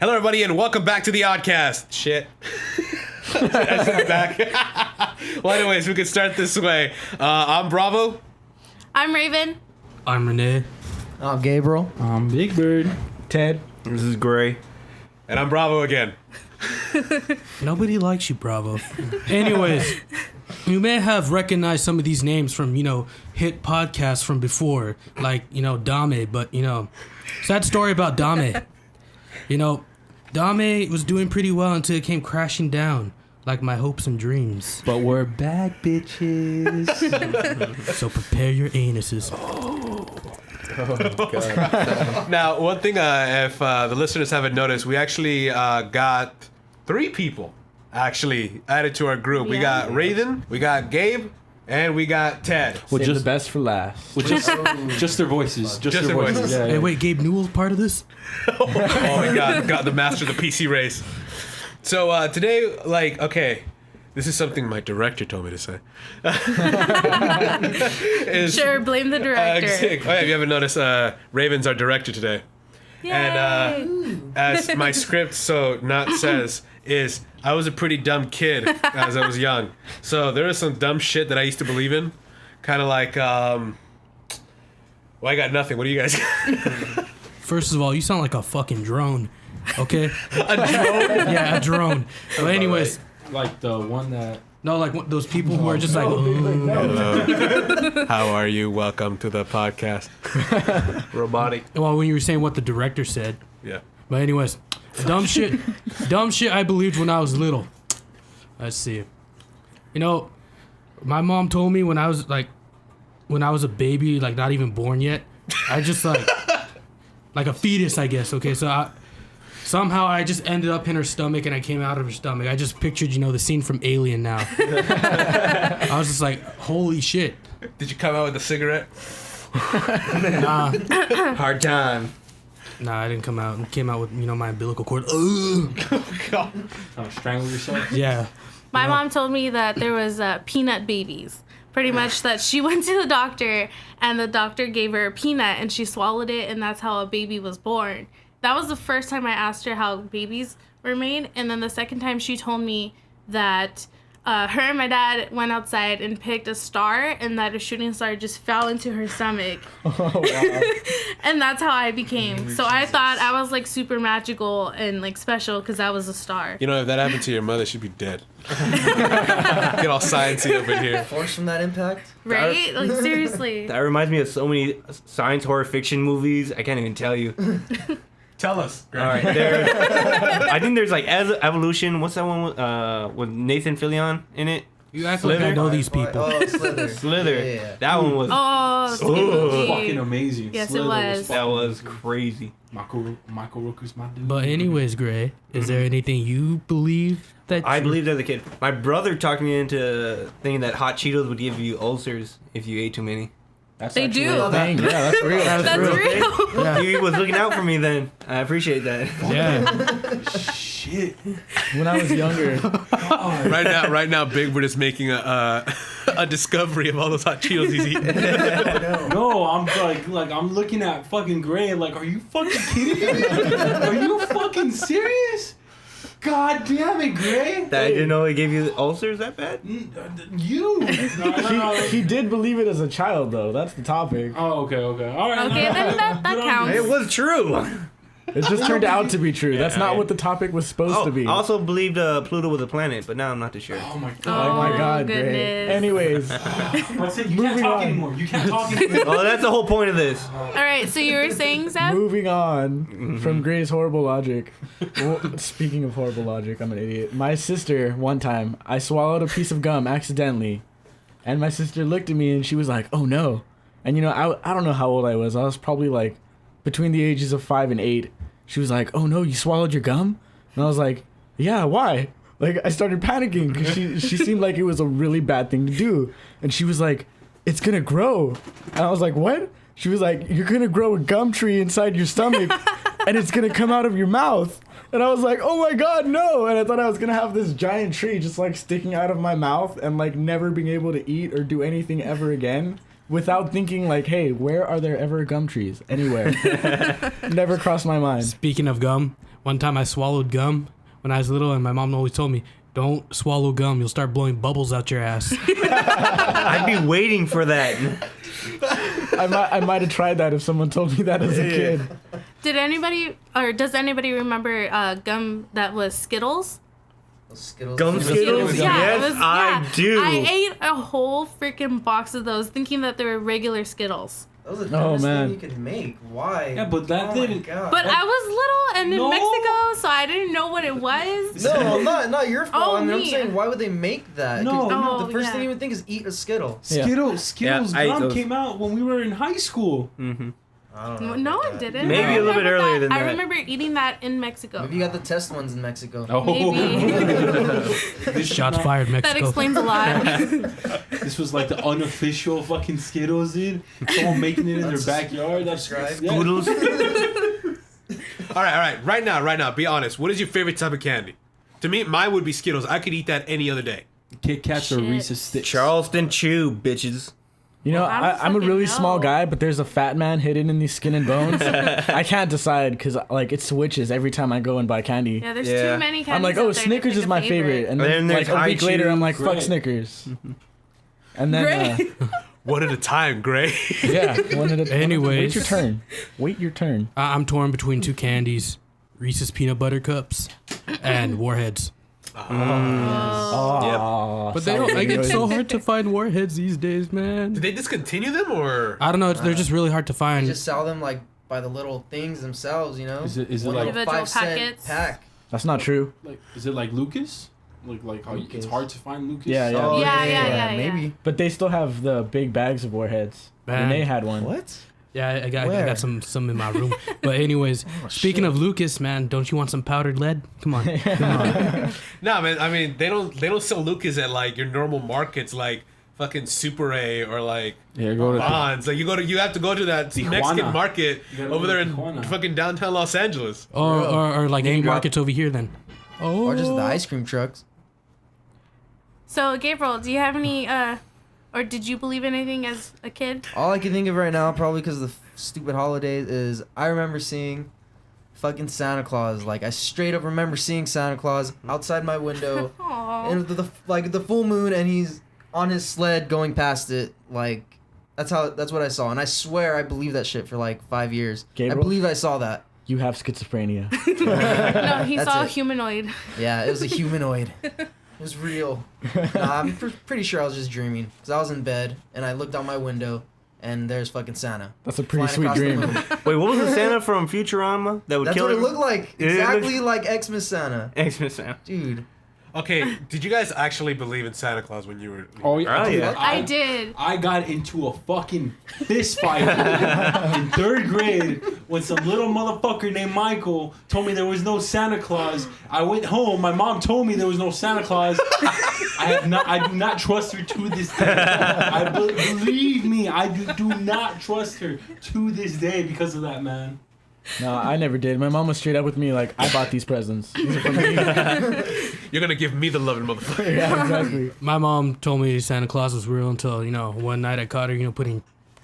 Hello, everybody, and welcome back to the Oddcast. Shit. I said it back. Well, anyways, we can start this way. I'm Bravo. I'm Raven. I'm Renee. I'm Gabriel. I'm Big Bird. Ted. This is Gray. And I'm Bravo again. Nobody likes you, Bravo. Anyways, you may have recognized some of these names from, hit podcasts from before, like, Dame, but, sad story about Dame. Dame was doing pretty well until it came crashing down, like my hopes and dreams. But we're back, bitches. So prepare your anuses. Now, one thing, if the listeners haven't noticed, we actually got 3 people actually added to our group. We got Raven, we got Gabe, and we got Ted. Well, just the best for last. Well, just their voices. Just their voices. Yeah, Hey, wait, Gabe Newell's part of this? Oh my God, got the master of the PC race. So today, this is something my director told me to say. Sure, blame the director. If you haven't noticed, Raven's our director today. Yay. And as my script says, is I was a pretty dumb kid as I was young. So there is some dumb shit that I used to believe in. Kind of like, I got nothing. What do you guys got? First of all, you sound like a fucking drone, okay? A drone? Yeah, a drone. But anyways, Like the one that... no, like those people who are just like, Hello. How are you? Welcome to the podcast. Robotic. well, when you were saying what the director said. Yeah. But anyways, dumb shit I believed when I was little. Let's see. My mom told me when I was a baby, like not even born yet, I just like a fetus, I guess. Okay, so somehow I just ended up in her stomach and I came out of her stomach. I just pictured, the scene from Alien now. I was just like, holy shit. Did you come out with a cigarette? Nah, Hard time. I didn't come out. I came out with, my umbilical cord. God. Strangle yourself? Yeah. My mom told me that there was peanut babies. Pretty much that she went to the doctor and the doctor gave her a peanut and she swallowed it and that's how a baby was born. That was the first time I asked her how babies were made. And then the second time she told me that her and my dad went outside and picked a star and that a shooting star just fell into her stomach. Oh, wow. And that's how I became. So I thought I was like super magical and like special because I was a star. If that happened to your mother, she'd be dead. Get all sciencey up in here. Force from that impact? Right? Like seriously. That reminds me of so many science horror fiction movies. I can't even tell you. Tell us. All right, I think there's like Evolution. What's that one with Nathan Fillion in it? You act like I know these people. Oh, Slither. Slither. Yeah. That one was Fucking amazing. Yes, Slither it was. that was crazy. Michael Rooker's my dude. But anyways, Gray, is there anything you believe that I believed as a kid. My brother talked me into thinking that hot Cheetos would give you ulcers if you ate too many. That's They actually do. Dang, yeah, that's real. That's real. Yeah. He was looking out for me then. I appreciate that. Yeah. shit. When I was younger. Right now, Big Bird is making a discovery of all those hot Cheetos he's eating. No, I'm like I'm looking at fucking Gray like, are you fucking kidding me? Are you fucking serious? God damn it, Gray. That I didn't know it gave you ulcers that bad. You. No. He did believe it as a child, though. That's the topic. Oh, okay. All right. Okay, then that counts. It was true. It just turned out to be true. That's not what the topic was supposed to be. I also believed Pluto was a planet, but now I'm not too sure. Oh my Oh god. my God, goodness. great. Anyways, That's it. You can't Moving talk on. anymore. You can't talk anymore. Oh, that's the whole point of this. All right, so you were saying, Zeb? moving on from Gray's horrible logic. Well, speaking of horrible logic, I'm an idiot. My sister, one time, I swallowed a piece of gum accidentally, and my sister looked at me and she was like, "Oh no!" And I don't know how old I was. I was probably like between the ages of 5 and 8. She was like, "Oh no, you swallowed your gum?" And I was like, "Yeah, why?" Like, I started panicking because she seemed like it was a really bad thing to do. And she was like, "It's gonna grow." And I was like, "What?" She was like, "You're gonna grow a gum tree inside your stomach and it's gonna come out of your mouth." And I was like, "Oh my God, no." And I thought I was gonna have this giant tree just like sticking out of my mouth and like never being able to eat or do anything ever again. Without thinking like, hey, where are there ever gum trees? Anywhere. Never crossed my mind. Speaking of gum, One time I swallowed gum when I was little, and my mom always told me, "Don't swallow gum. You'll start blowing bubbles out your ass." I'd be waiting for that. I might have tried that if someone told me that as a kid. Did anybody or does anybody remember gum that was Skittles? Skittles. Gum Skittles? Yeah, Yes, I do. I ate a whole freaking box of those thinking that they were regular Skittles. That was the dumbest man. thing you could make. Why? Yeah, but that oh didn't- My God. But I was little and in No. Mexico, so I didn't know what it was. No, not your fault. Oh, I mean, I'm me. saying, why would they make that? 'Cause No. the first yeah. thing you would think is eat a Skittle. Yeah. Skittles Yeah, I ate gum those. came out when we were in high school. Mm-hmm. I don't know. No, about it that. didn't. Maybe I a little bit remember earlier that. than I that. remember eating that in Mexico. Maybe you got the test ones in Mexico. Oh, Maybe. Shots fired, That Mexico. explains a lot. This was like the unofficial fucking Skittles, dude. Someone making it in their That's backyard. That's prescribed. yeah. Oodles. All right. Right now, be honest. What is your favorite type of candy? To me, mine would be Skittles. I could eat that any other day. Kit Kats or Shit. Reese's Sticks. Charleston Chew, bitches. You know, I don't I'm a really fucking small know. guy, but there's a fat man hidden in these skin and bones. I can't decide because like it switches every time I go and buy candy. Yeah, there's Yeah. too many candies I'm like, out oh, there to Snickers pick is a my favorite, and And then then like there's a week High later, I'm like, Chew. fuck Great. Snickers. And then Great. One at a time, Gray. yeah, one at a Anyways. wait your turn. Wait your turn. I'm torn between two candies: Reese's peanut butter cups and Warheads. Oh, But they don't. Like, it's so hard to find Warheads these days, man. Did they discontinue them or? I don't know. They're just really hard to They find. just sell them like by the little things themselves, you know? Is it One like- little Individual 5-cent packets? pack. That's not true. Like, is it like Lucas? Like how Lucas. it's hard to find Lucas? Yeah, yeah. Oh, Yeah, maybe. But they still have the big bags of Warheads. Man. Renee had one. What? Yeah, I Where? got some in my room. But anyways, speaking of Lucas, man, don't you want some powdered lead? Come on. No, man. I mean, they don't sell Lucas at like your normal markets, like fucking Super A or like Yeah, go to Bonds. Like you have to go to that Tijuana. Mexican market You gotta over go there to in Tijuana. fucking downtown Los Angeles. Or like any Name drop. markets over here then. Oh. Or just the ice cream trucks. So, Gabriel, do you have any, or did you believe in anything as a kid? All I can think of right now, probably because of the stupid holidays, is I remember seeing fucking Santa Claus. Like, I straight up remember seeing Santa Claus outside my window Aww. in the full moon, and he's on his sled going past it. Like, that's what I saw. And I swear I believed that shit for like 5 years. Gabriel? I believe I saw that. You have schizophrenia. No, he That's saw a it. humanoid. Yeah, it was a humanoid. It was real. Nah, I'm pretty sure I was just dreaming. Because I was in bed, and I looked out my window, and there's fucking Santa. That's a pretty flying sweet across the dream. moon. Wait, what was the Santa from Futurama that would That's kill what it everyone? looked like. It Exactly looks- like Xmas Santa. Xmas Santa. Dude. Okay, did you guys actually believe in Santa Claus when you were? Oh yeah. Oh, yeah. I did. I got into a fucking fist fight in 3rd grade when some little motherfucker named Michael told me there was no Santa Claus. I went home. My mom told me there was no Santa Claus. I do not trust her to this day. Believe me, I do not trust her to this day because of that, man. No, I never did. My mom was straight up with me like, I bought these presents. These are for me. You're gonna give me the loving motherfucker. Yeah, exactly. My mom told me Santa Claus was real until, one night I caught her, putting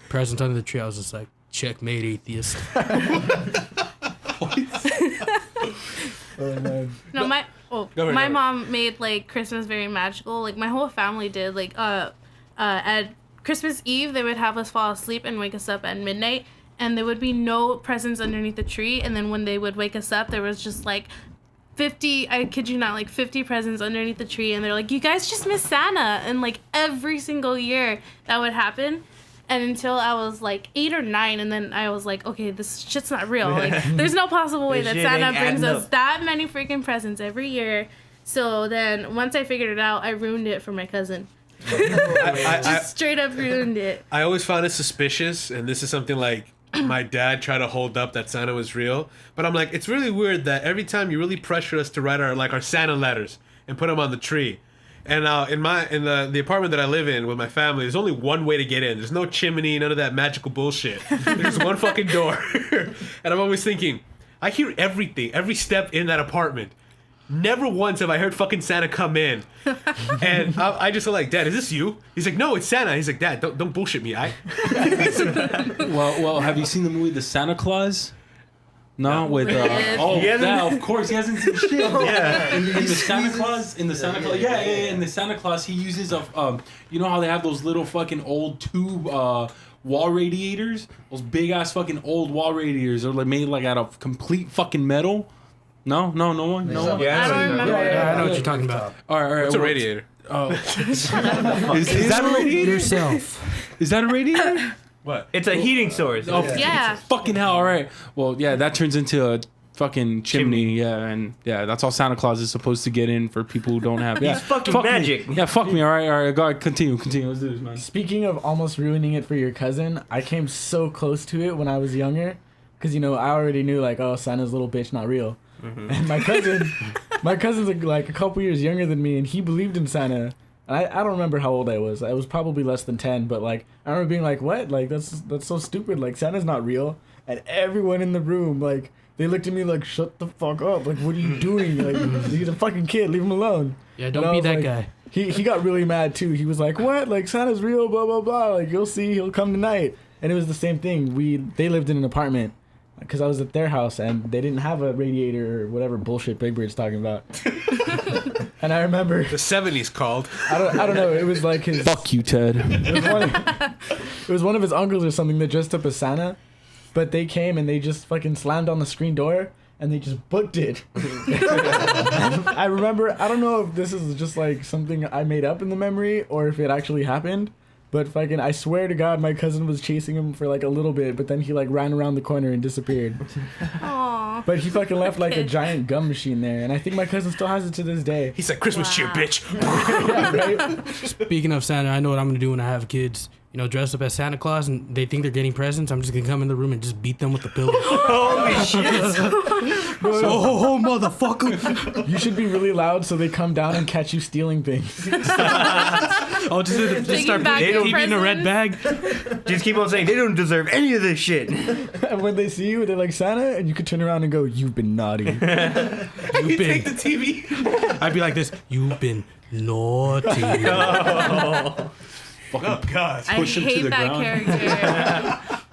presents under the tree. I was just like, checkmate, atheist. Oh, man. No, my Go ahead, my go ahead. mom made like Christmas very magical. Like my whole family did. Like at Christmas Eve, they would have us fall asleep and wake us up at midnight, and there would be no presents underneath the tree. And then when they would wake us up, there was just like 50, I kid you not, like 50 presents underneath the tree. And they're like, you guys just miss Santa. And like every single year that would happen. And until I was like 8 or 9, and then I was like, okay, this shit's not real. Like, there's no possible way This that shit Santa ain't brings adding us up. that many freaking presents every year. So then once I figured it out, I ruined it for my cousin. I Just straight up ruined it. I always found it suspicious, and this is something like my dad tried to hold up that Santa was real. But I'm like, it's really weird that every time you really pressure us to write our Santa letters and put them on the tree. And in the apartment that I live in with my family, there's only one way to get in. There's no chimney, none of that magical bullshit. There's one fucking door. And I'm always thinking, I hear everything, every step in that apartment. Never once have I heard fucking Santa come in. And I just feel like, Dad, is this you? He's like, no, it's Santa. He's like, Dad, don't bullshit me. Well, have you seen the movie The Santa Claus? No, with He hasn't- yeah, of course he hasn't seen shit. Yeah. In the Santa Claus, in the Santa Claus, he uses you know how they have those little fucking old tube wall radiators, those big ass fucking old wall radiators, they're like made like out of complete fucking metal. No one. Yeah, I don't remember. Yeah, I know what you're talking about. All right. It's a radiator. Oh, is that a radiator? Yourself. Is that a radiator? What? it's a heating source. Oh, Yeah. fucking hell! All right. Well, yeah, that turns into a fucking chimney. Yeah, and yeah, that's all Santa Claus is supposed to get in for people who don't have. Yeah, He's fucking fuck me. magic. Yeah, fuck me. All right. Go ahead, continue. Let's do this, man. Speaking of almost ruining it for your cousin, I came so close to it when I was younger, because I already knew like, oh, Santa's little bitch, not real. And my cousin's like a couple years younger than me, and he believed in Santa. And I don't remember how old I was. I was probably less than 10, but like I remember being like, what? Like that's so stupid. Like Santa's not real. And everyone in the room, like, they looked at me like, shut the fuck up. Like, what are you doing? Like, he's a fucking kid. Leave him alone. Yeah, And don't I be was that like- guy. He got really mad too. He was like, what? Like Santa's real, blah blah blah. Like you'll see, he'll come tonight. And it was the same thing. They lived in an apartment, because I was at their house and they didn't have a radiator or whatever bullshit Big Bird's talking about. And I remember, The 70s called. I don't know. It was like his. Fuck you, Ted. It was one of his uncles or something that dressed up as Santa, but they came and they just fucking slammed on the screen door and they just booked it. I remember, I don't know if this is just like something I made up in the memory or if it actually happened, but fucking, I swear to God, my cousin was chasing him for like a little bit, but then he like ran around the corner and disappeared. Aw. But he fucking left like a giant gum machine there, and I think my cousin still has it to this day. He said, Christmas cheer, Wow. bitch. Yeah, right? Speaking of Santa, I know what I'm gonna do when I have kids. Dress up as Santa Claus and they think they're getting presents. I'm just gonna come in the room and just beat them with the pillow. Holy shit. Oh, motherfucker! You should be really loud so they come down and catch you stealing things. I'll just Taking start back your keeping a red bag. Just keep on saying they don't deserve any of this shit. And when they see you, they're like, Santa, and you could turn around and go, you've been naughty. You've You take the been. TV. I'd be like this. You've been naughty. Oh, God. I Push him to hate the that ground. character.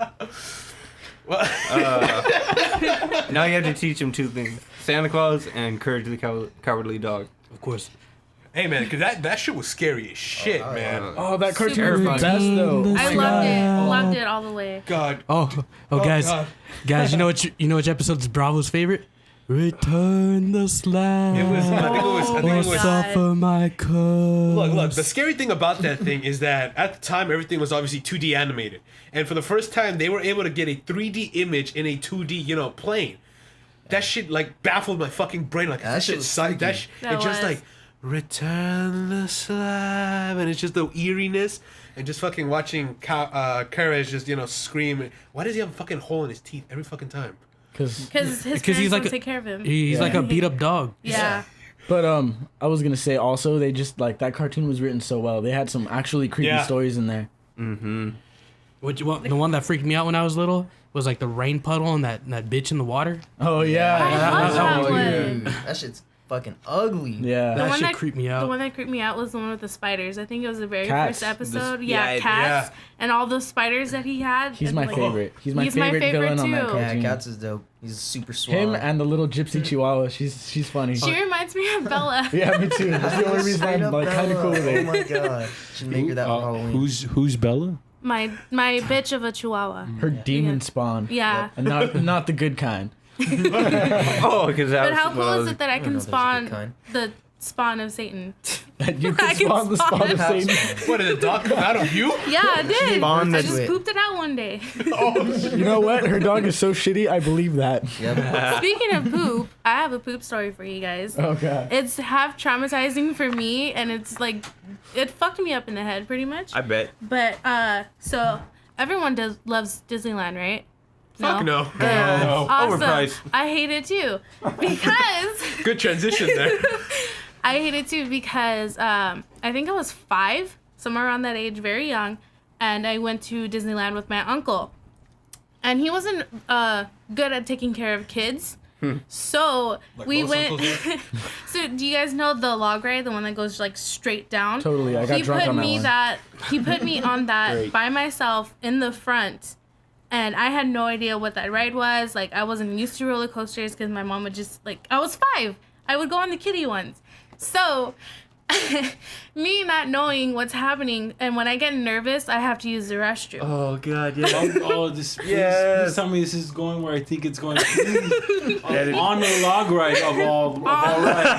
Now you have to teach them two things: Santa Claus and Courage the Cowardly Dog. Of course. Hey, man, because that shit was scary as shit, man. Oh, that cartoon Super was the funny. best, though. I loved it. Loved it all the way. God. Oh, Oh, guys, God. guys, you know which episode is Bravo's favorite? Return the slab. It was, I think or it was. suffer my curse. Look, the scary thing about that thing is that at the time, everything was obviously 2D animated. And for the first time, they were able to get a 3D image in a 2D, plane. That shit, like, baffled my fucking brain. Like, That that shit shit was sucked. freaky. That It just, was. like, return the slab. And it's just the eeriness. And just fucking watching Courage just, scream. Why does he have a fucking hole in his teeth every fucking time? Because, Because his Because parents he's like don't a- take care of him. He's like a beat up dog. Yeah. but I was gonna say also they just like that cartoon was written so well. They had some actually creepy Yeah. stories in there. What you want? The one that freaked me out when I was little was like the rain puddle and that bitch in the water. Oh yeah, I love that Oh, one. dude. That shit's fucking ugly. yeah. That one shit creeped me out. The one that creeped me out was the one with the spiders. I think it was the very Cats. first episode. yeah, Cats. And all those spiders that he had. He's and, my like, favorite. He's my He's my favorite favorite villain on that too. Yeah, cartoon. Cats is dope. He's super suave. Him and the little gypsy chihuahua. She's funny. She reminds me of Bella. Yeah, me too. That's the only reason Straight I'm up like kind of Bella. cool with Oh it. my god. Should make her that for Halloween. Who's Bella? My bitch of a chihuahua. Her demon Yeah. spawn. Yeah. And not the good kind. Oh, because that But was how what cool I is was- it that I don't know can if there's a spawn good kind. the spawn of Satan? That you I can can spawn the spawn spawn of it. Satan. What, did the dog come out of you? Yeah, I did. Spawn I the- just pooped it out one day. You know what? Her dog is so shitty. I believe that. Yep. Speaking of poop, I have a poop story for you guys. Oh god. It's half traumatizing for me, and it's like, it fucked me up in the head pretty much. I bet. But so everyone loves Disneyland, right? Fuck no. Yeah. No. Awesome. Overpriced. I hate it too because Good transition there. I hate it too because I think I was 5, somewhere around that age, very young, and I went to Disneyland with my uncle, and he wasn't good at taking care of kids. So Like we most went. uncles So do you guys know the log ride, the one that goes like straight down? Totally. I got He drunk put on that me one. that. He put me on that Great. by myself in the front, And I had no idea what that ride was. Like, I wasn't used to roller coasters because my mom would just, like, I was 5. I would go on the kiddie ones. So, me not knowing what's happening, and when I get nervous, I have to use the restroom. Oh god, yeah. Please tell me this is going where I think it's going. Please, on the log ride of all rides.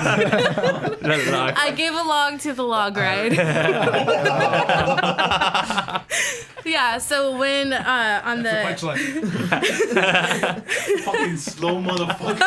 I gave a log to the log ride. Yeah, so when on the Punchline. Fucking slow motherfucker.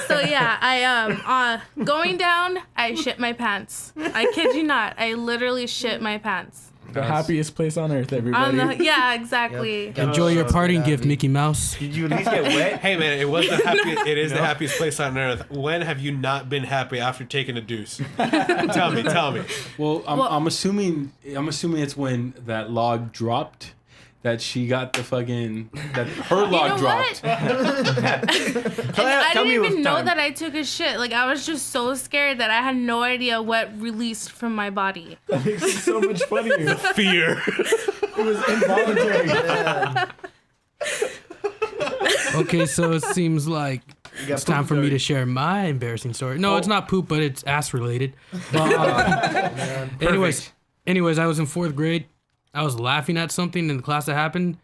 so yeah, I going down, I shit my pants. I kid you not, I literally shit my pants. The happiest place on earth, everybody. Yeah, exactly. Yep. Enjoy your parting gotta gift, be. Mickey Mouse. Did you at least get wet? Hey man, it was the happiest. It is the happiest place on earth. When have you not been happy after taking a deuce? Tell me. Well, I'm assuming it's when that log dropped. That she got her log dropped. I tell me didn't it was even know time. that I took a shit. Like, I was just so scared that I had no idea what released from my body. That makes it so much funnier. Fear. It was involuntary. Yeah. Okay, so it seems like got it's time poop for me story. to share my embarrassing story. No, it's not poop, but it's ass related. But, anyways, I was in 4th grade. I was laughing at something in the class that happened,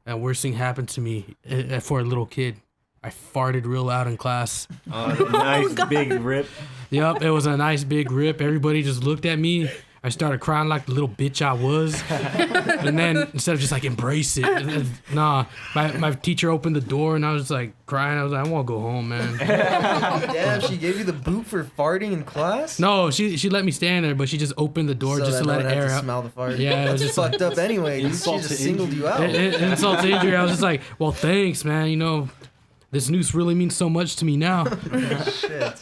and worst thing happened to me for a little kid. I farted real loud in class. Nice big rip. Yep, it was a nice big rip. Everybody just looked at me. I started crying like the little bitch I was. And then instead of just like embrace it, nah, my teacher opened the door and I was like crying. I was like, I want to go home, man. Damn, she gave you the boot for farting in class? No, she let me stand there, but she just opened the door So just that to no let one it had air to out. smell the fart. Yeah, it was That's just fucked up anyway. Dude. She Insult just to singled injury. you out. Insult to injury. I was just like, well, thanks, man. You know, this noose really means so much to me now. Shit.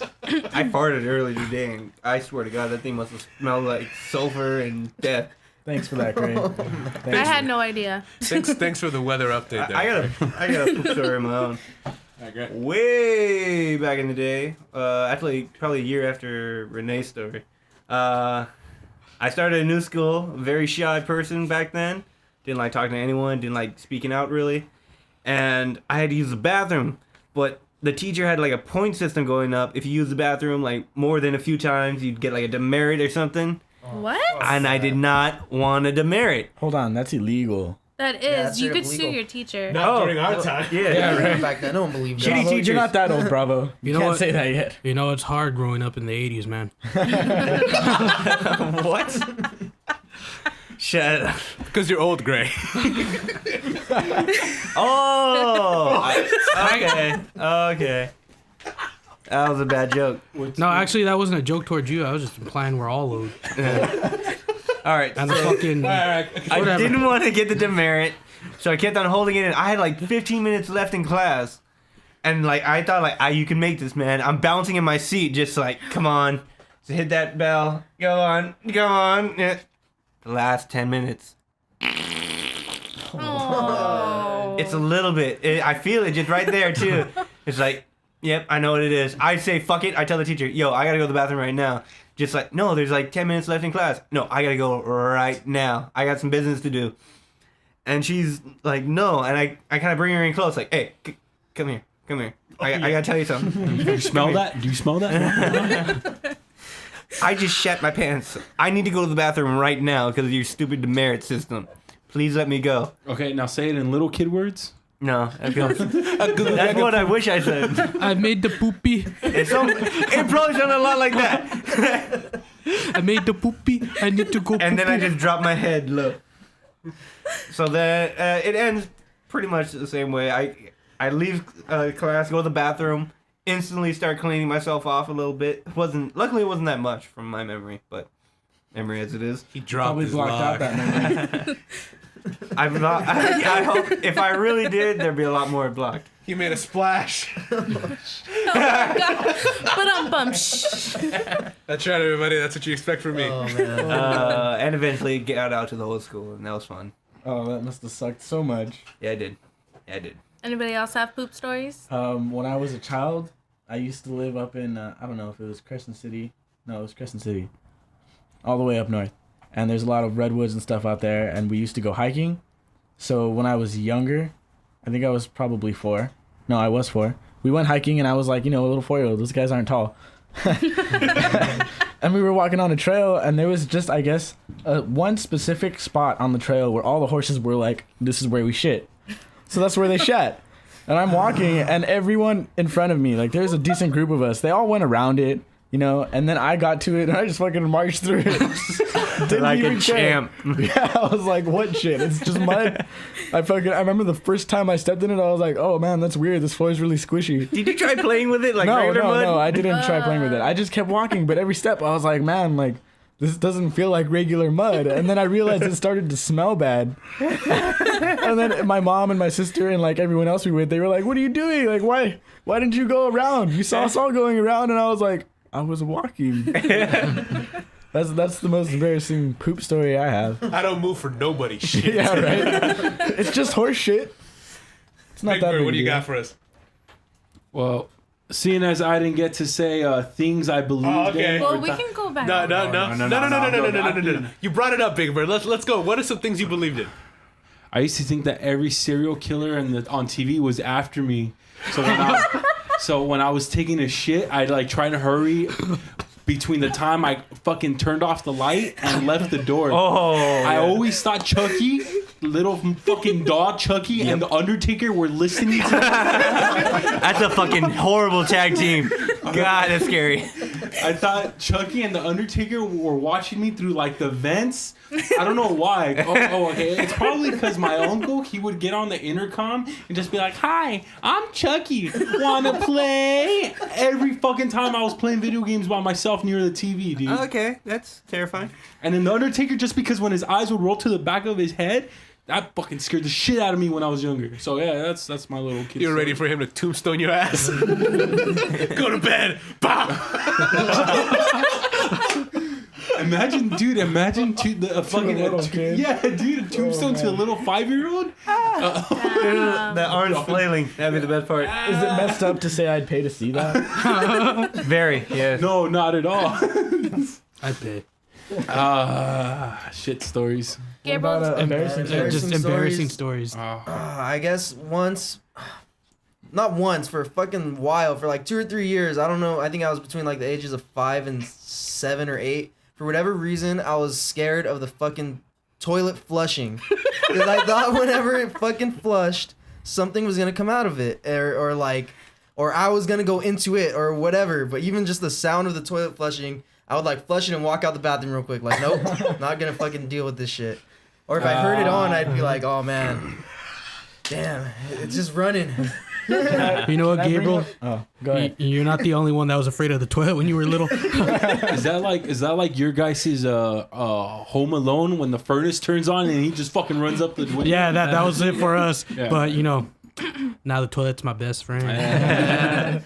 I farted earlier today, and I swear to God, that thing must have smelled like sulfur and death. Thanks for that, Gray. I had no idea. Thanks for the weather update there. I got a poop story of my own. Okay. Way back in the day, actually probably a year after Renee's story. I started a new school, very shy person back then. Didn't like talking to anyone, didn't like speaking out really. And I had to use the bathroom, but the teacher had like a point system going up. If you use the bathroom like more than a few times, you'd get like a demerit or something. What? And I did not want a demerit. Hold on, that's illegal. That Yeah, is. that's You straight could up sue legal. your teacher. Not during our time. Yeah, Back then, I don't believe Shitty that. Bravo, teachers. you're not that old, Bravo. You know can't what? say that yet. You know, it's hard growing up in the 80s, man. What? Shut up. Because you're old, Gray. Oh! Okay. That was a bad joke. No, actually, that wasn't a joke towards you. I was just implying we're all old. All right. And the fucking... I Whatever. didn't want to get the demerit, so I kept on holding it in. I had like 15 minutes left in class. And like I thought like, you can make this, man. I'm bouncing in my seat just like, come on. So hit that bell. Go on. Yeah. The last 10 minutes. Oh. It's a little bit. I feel it just right there too. It's like, yep, I know what it is. I say, fuck it. I tell the teacher, yo, I gotta go to the bathroom right now. Just like, no, there's like 10 minutes left in class. No, I gotta go right now. I got some business to do. And she's like, no. And I kind of bring her in close, like, hey, come here. I gotta tell you something. Do you smell that? Do you smell that? I just shat my pants. I need to go to the bathroom right now because of your stupid demerit system. Please let me go. Okay, now say it in little kid words. No, that's what I wish I said. I made the poopy. It probably sounded a lot like that. I made the poopy. I need to go And then I poopy. just dropped my head low. So then it ends pretty much the same way. I leave class, go to the bathroom, instantly start cleaning myself off a little bit. Luckily it wasn't that much from my memory, but memory as it is. He dropped Probably his blocked log. out that memory. I'm not. I hope if I really did, there'd be a lot more blocked. He made a splash. But bum. That's right, everybody. That's what you expect from me. Oh, man. And eventually got out to the whole school, and that was fun. Oh, that must have sucked so much. Yeah, I did. Anybody else have poop stories? When I was a child, I used to live up in, I don't know if it was Crescent City. No, it was Crescent City. All the way up north. And there's a lot of redwoods and stuff out there, and we used to go hiking. So when I was younger, I think I was probably 4. No, I was 4. We went hiking and I was like, a little 4-year-old. Those guys aren't tall. And we were walking on a trail and there was just, I guess, one specific spot on the trail where all the horses were like, this is where we shit. So that's where they shat. And I'm walking and everyone in front of me, like there's a decent group of us. They all went around it, and then I got to it and I just fucking marched through it. Didn't Like even a champ. Yeah, I was like, what shit? It's just mud. I remember the first time I stepped in it, I was like, oh man, that's weird. This floor is really squishy. Did you try playing with it like No, regular mud? no, I didn't try playing with it. I just kept walking, but every step I was like, man, like this doesn't feel like regular mud. And then I realized it started to smell bad. And then my mom and my sister and like everyone else we were with, they were like, what are you doing? Like, why didn't you go around? You saw us all going around. And I was like, I was walking. That's the most embarrassing poop story I have. I don't move for nobody. Shit. Yeah, right. It's just horse shit. It's not Big that Bird, big. what do you a deal. got for us? Well, seeing as I didn't get to say things I believed okay. in. Well, or we can go back. No. You brought it up, Big Bird. Let's go. What are some things you believed in? I used to think that every serial killer on TV was after me. So when I was taking a shit, I'd like try to hurry between the time I fucking turned off the light and left the door. I always thought Chucky, little fucking dog Chucky, and the Undertaker were listening to me. That's a fucking horrible tag team. God, that's scary. I thought Chucky and the Undertaker were watching me through like the vents. I don't know why. Okay. It's probably because my uncle, he would get on the intercom and just be like, "Hi, I'm Chucky. Wanna play?" Every fucking time I was playing video games by myself near the TV, dude. Okay, that's terrifying. And then the Undertaker, just because when his eyes would roll to the back of his head, that fucking scared the shit out of me when I was younger. So yeah, that's my little kid. You're ready for him to tombstone your ass. Go to bed. Bow. Imagine a fucking little kid. Yeah, dude, a tombstone to a little 5-year-old. The arms flailing. That'd be the best part. Is it messed up to say I'd pay to see that? Very, yes. No, not at all. I pay. Shit stories. What about embarrassing stories? Just embarrassing stories. I guess not once, for a fucking while, for like 2 or 3 years. I don't know. I think I was between like the ages of 5 and 7 or 8. For whatever reason, I was scared of the fucking toilet flushing. Because I thought whenever it fucking flushed, something was going to come out of it. Or I was going to go into it or whatever. But even just the sound of the toilet flushing, I would like flush it and walk out the bathroom real quick. Like, nope, not going to fucking deal with this shit. Or if I heard it on, I'd be like, oh man, damn, it's just running. You know what, Gabriel? Oh, go ahead. You're not the only one that was afraid of the toilet when you were little. Is that like your guys' Home Alone when the furnace turns on and he just fucking runs up the window? Yeah, that was it for us. Yeah. But now the toilet's my best friend.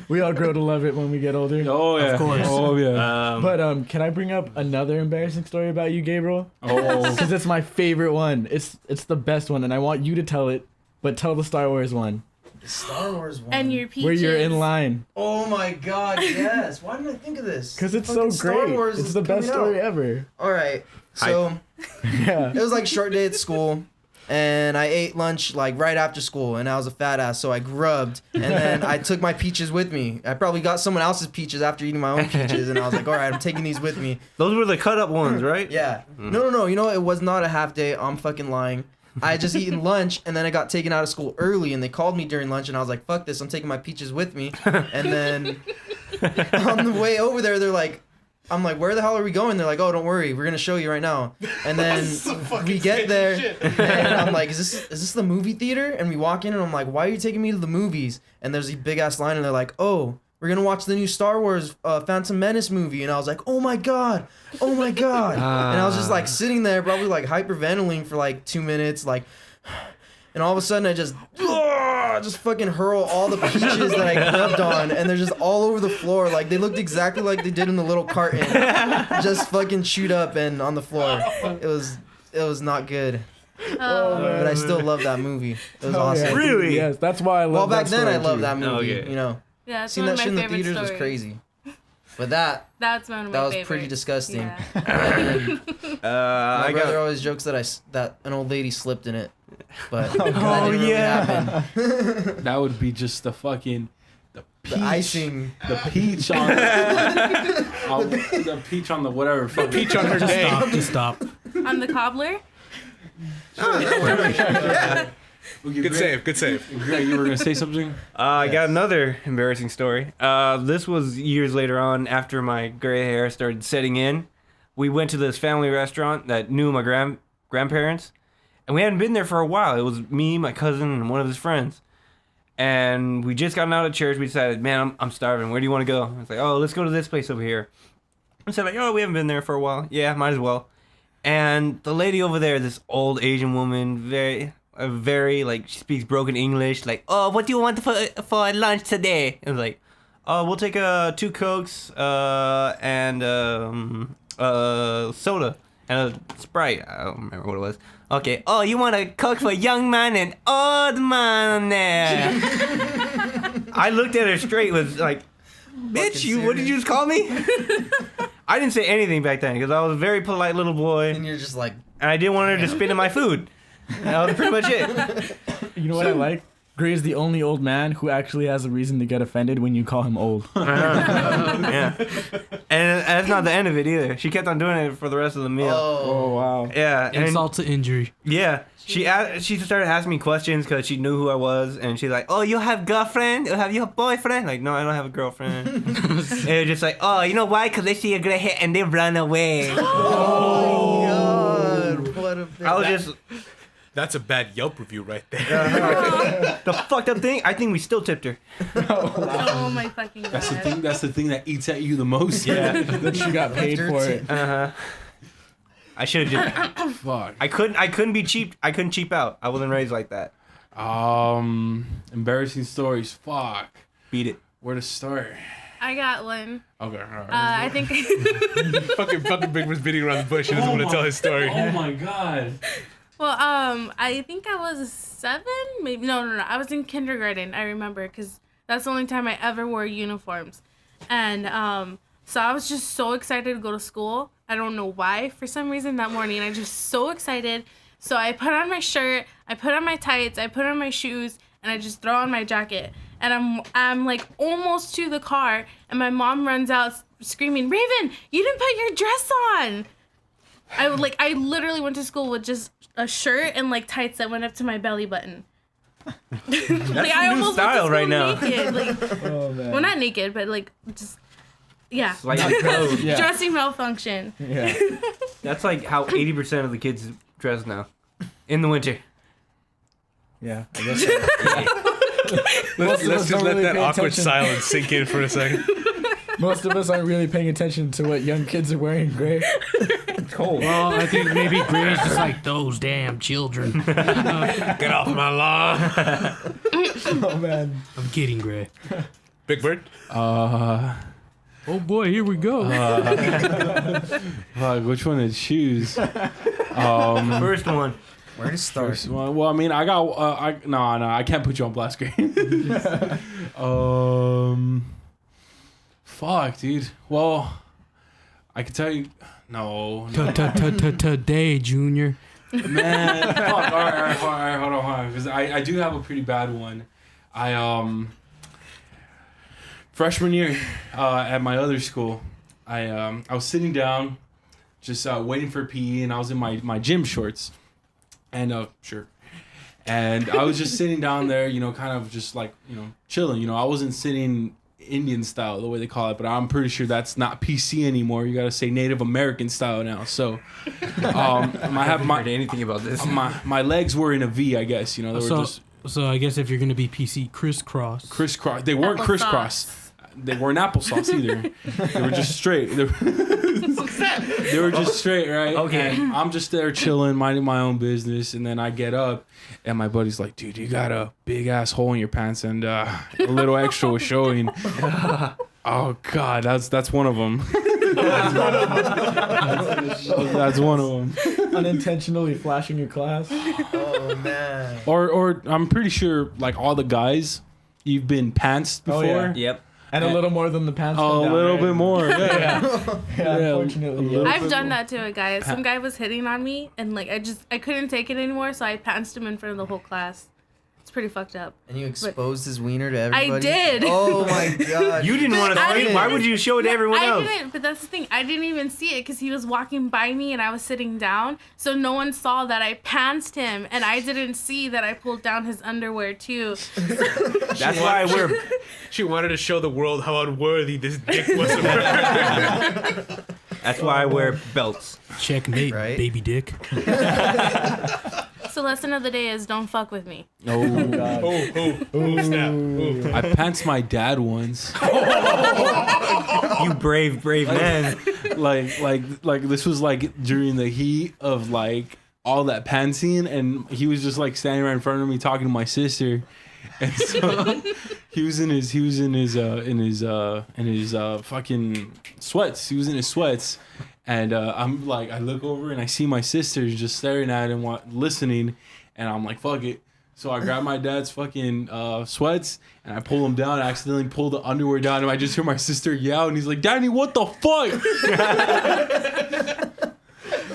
We all grow to love it when we get older. Oh yeah, Of course. Oh yeah. But can I bring up another embarrassing story about you, Gabriel? Oh, Because it's my favorite one. It's the best one, and I want you to tell it. But tell the Star Wars one. Star Wars one. And your peaches. Where you're in line. Oh my god, yes. Why didn't I think of this? Because it's Fucking so Star great. Wars It's is the best coming story out. ever. All right. So Yeah. it was like a short day at school, and I ate lunch like right after school, and I was a fat ass, so I grubbed, and then I took my peaches with me. I probably got someone else's peaches after eating my own peaches, and I was like, all right, I'm taking these with me. Those were the cut up ones, right? Yeah. No. You know, it was not a half day. I'm fucking lying. I had just eaten lunch, and then I got taken out of school early, and they called me during lunch, and I was like, fuck this, I'm taking my peaches with me. And then on the way over there, they're like, I'm like, where the hell are we going? They're like, oh, don't worry, we're gonna show you right now. And then we get there, and I'm like, is this the movie theater? And we walk in, and I'm like, why are you taking me to the movies? And there's a big ass line, and they're like, oh, we're gonna watch the new Star Wars Phantom Menace movie. And I was like, oh my god. And I was just like sitting there, probably like hyperventilating for like 2 minutes, like, and all of a sudden I just fucking hurl all the peaches that I grabbed on, and they're just all over the floor. Like, they looked exactly like they did in the little carton, just fucking chewed up and on the floor. It was not good. But I still love that movie. It was awesome. Yeah. Really? Yes, that's why I love Well, back that then story I loved too. that movie. Okay. You know, Yeah, it's seeing one that of shit my in the favorite theaters was stories. crazy. But that's one of my that was favorites. pretty disgusting. Yeah. My I brother got always jokes that an old lady slipped in it, but Oh, that didn't really yeah. happen. That would be just the peach, The icing. the peach on the peach on the whatever. fucking- Peach on her day. Just stop. On the cobbler. Okay, Good Greg- save. Good save. Greg, you were gonna say something? I got another embarrassing story. This was years later on after my gray hair started setting in. We went to this family restaurant that knew my grandparents, and we hadn't been there for a while. It was me, my cousin, and one of his friends. And we just gotten out of church. We decided, man, I'm starving. Where do you want to go? I was like, oh, let's go to this place over here. I said, like, oh, we haven't been there for a while. Yeah, might as well. And the lady over there, this old Asian woman, very like, she speaks broken English. Like, oh, what do you want for lunch today? And I was like, oh, we'll take 2 Cokes and soda and a Sprite. I don't remember what it was. Okay. Oh, you want a Coke for young man and old man there? I looked at her straight, was like, bitch, what did you just call me? I didn't say anything back then because I was a very polite little boy, And you're just like, and I didn't want her to spit in my food. That was pretty much it. You know what I like? Gray is the only old man who actually has a reason to get offended when you call him old. Yeah. And that's not the end of it either. She kept on doing it for the rest of the meal. Oh wow. Yeah. And Insult to injury. yeah. She started asking me questions because she knew who I was, and she's like, "Oh, you have girlfriend? Or have you a boyfriend?" Like, no, I don't have a girlfriend. And they're just like, "Oh, you know why? Because they see your gray hair and they run away." oh God, what a I was just That's a bad Yelp review right there. the fucked up thing. I think we still tipped her. Oh my fucking god. That's the thing. That's the thing that eats at you the most. Yeah. That she got paid for it. I should have just. Fuck. I couldn't be cheap. I couldn't cheap out. I wasn't raised like that. Embarrassing stories. Fuck. Beat it. Where to start? I got one. Okay. All right. I think. fucking Big was beating around the bush. He doesn't want to tell his story. Oh my god. Well, I think I was 7, maybe. No. I was in kindergarten. I remember because that's the only time I ever wore uniforms, and so I was just so excited to go to school. I don't know why. For some reason that morning, I just so excited. So I put on my shirt, I put on my tights, I put on my shoes, and I just throw on my jacket. And I'm like almost to the car, and my mom runs out screaming, "Raven, you didn't put your dress on!" I literally went to school with just a shirt and like tights that went up to my belly button. That's Like, a new style right now. Naked. Like, Oh man. well, not naked, but like just yeah. Slightly clothed. Yeah. Dressing malfunction. Yeah. That's like how 80% of the kids dress now. In the winter. Yeah. I guess so. Let's of us just don't let really that pay awkward attention. silence sink in for a second. Most of us aren't really paying attention to what young kids are wearing, Gray. It's cold. Well, I think maybe Gray's just like those damn children. Get off my lawn. Oh man. I'm kidding, Gray. Big Bird. Oh boy, here we go. Fuck. Which one to choose? First one. Where to start? First one. Well, I mean, I got. No, I can't put you on blast screen. Fuck, dude. Well, I can tell you. No. Today, Junior. Man, fuck. All right, hold on. Because I do have a pretty bad one. Freshman year at my other school, I was sitting down, just waiting for PE, and I was in my gym shorts, and shirt, and I was just sitting down there, kind of just like chilling. I wasn't sitting Indian style, the way they call it, but I'm pretty sure that's not PC anymore. You gotta say Native American style now. So, I haven't heard anything about this. my legs were in a V, I guess. They were just So I guess if you're gonna be PC, crisscross. crisscross. They weren't Applesauce. crisscross. They weren't applesauce either. They were just straight. They were just straight, right? Okay. And I'm just there chilling, minding my own business, and then I get up, and my buddy's like, "Dude, you got a big ass hole in your pants, and a little extra was showing." Oh God, that's one of them. That's one of them. Unintentionally flashing your class. Oh man. Or I'm pretty sure like all the guys, you've been pantsed before. Oh, yeah. Yep. And a little more than the pants. A come down, little right? bit more. Yeah. Yeah, Yeah, unfortunately. a Yeah. I've done that to a guy. Some guy was hitting on me, and like I couldn't take it anymore, so I pantsed him in front of the whole class. It's pretty fucked up. And you exposed his wiener to everybody? I did. Oh my god. You didn't want to I see it. didn't- Why would you show it to everyone I else? didn't, but that's the thing. I didn't even see it because he was walking by me and I was sitting down, so no one saw that I pantsed him, and I didn't see that I pulled down his underwear too. That's why we're. She wanted to show the world how unworthy this dick was of her. That's why I wear belts. Checkmate, Right? baby dick. So lesson of the day is don't fuck with me. Oh, God. Oh, snap. Ooh. I pants my dad once. You brave man. like this was like during the heat of like all that pantsing, and he was just like standing right in front of me talking to my sister, and so he was in his fucking sweats. He was in his sweats, and I'm like, I look over and I see my sister just staring at him, listening, and I'm like, fuck it. So I grab my dad's fucking sweats and I pull them down. I accidentally pull the underwear down, and I just hear my sister yell, and he's like, "Danny, what the fuck?"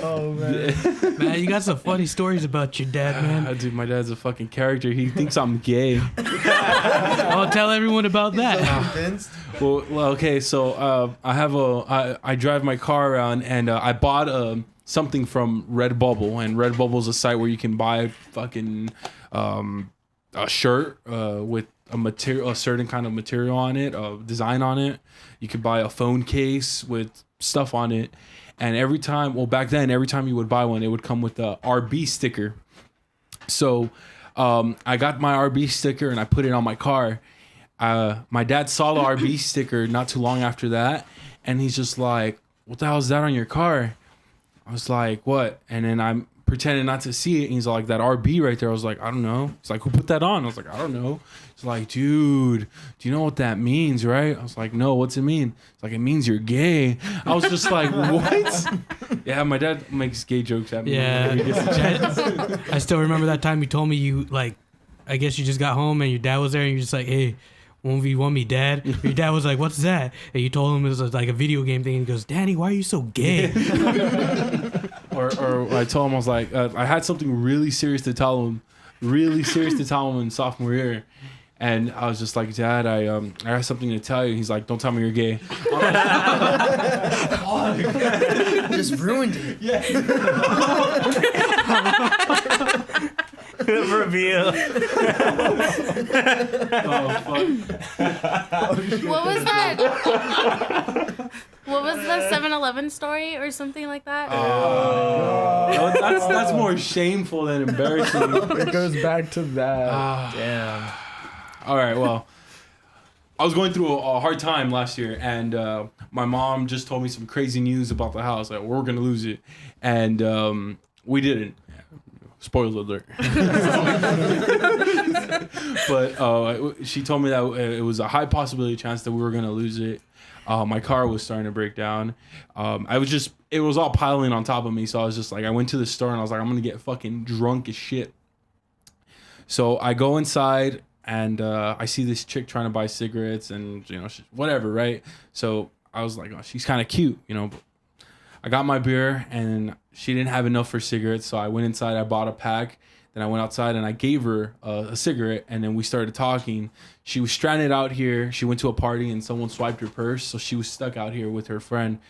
Oh man. Man, you got some funny stories about your dad, man. Dude, my dad's a fucking character. He thinks I'm gay. I'll tell everyone about that. Convinced? Well, okay, so I drive my car around, and I bought something from Redbubble, and Redbubble's a site where you can buy fucking a shirt with a certain kind of material on it, a design on it. You could buy a phone case with stuff on it, and back then, every time you would buy one, it would come with a RB sticker. So I got my RB sticker and I put it on my car. My dad saw the RB sticker not too long after that, and he's just like, "What the hell is that on your car?" I was like, "What?" And then I'm pretending not to see it, and he's like, "That RB right there." I was like, "I don't know." He's like, "Who put that on?" I was like, "I don't know." He's like, "Dude, do you know what that means, right?" I was like, "No, what's it mean?" It's like, "It means you're gay." I was just like, "What?" Yeah, my dad makes gay jokes at me. Yeah. whenever he gets a chance. I still remember that time you told me you, like, I guess you just got home and your dad was there and you're just like, "Hey, 1v1 me, dad." Your dad was like, "What's that?" And you told him it was like a video game thing, and he goes, "Danny, why are you so gay?" Or I told him, I was like, I had something really serious to tell him in sophomore year. And I was just like, "Dad, I have something to tell you." He's like, "Don't tell me you're gay." Just ruined it. Reveal. Oh, fuck. What was that? What was the 7-Eleven story or something like that? No, that's more shameful than embarrassing. It goes back to that. Damn. All right, well, I was going through a hard time last year, and my mom just told me some crazy news about the house. Like, we're going to lose it. And we didn't. Spoiler alert. But she told me that it was a high possibility chance that we were going to lose it. My car was starting to break down. It was all piling on top of me. So I was just like, I went to the store and I was like, I'm going to get fucking drunk as shit. So I go inside and I see this chick trying to buy cigarettes and, whatever, right? So I was like, oh, she's kind of cute, But I got my beer and she didn't have enough for cigarettes. So I went inside, I bought a pack. Then I went outside and I gave her a cigarette, and then we started talking. She was stranded out here. She went to a party and someone swiped her purse, so she was stuck out here with her friend,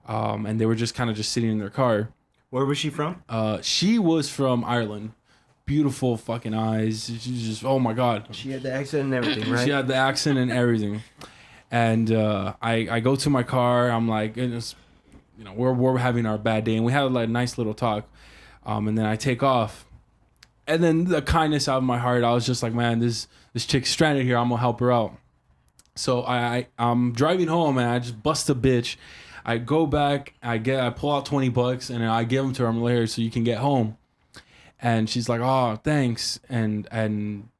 and they were just kind of just sitting in their car. Where was she from? She was from Ireland. Beautiful fucking eyes. She's just, oh my god. She had the accent and everything, right? She had the accent and everything. And I go to my car. I'm like, we're having our bad day, and we had like a nice little talk. And then I take off. And then the kindness out of my heart, I was just like, man, this chick's stranded here. I'm gonna help her out. So I'm driving home and I just bust a bitch. I go back, I pull out $20 and I give them to her. I'm like, "Here, so you can get home." And she's like, "Oh, thanks." And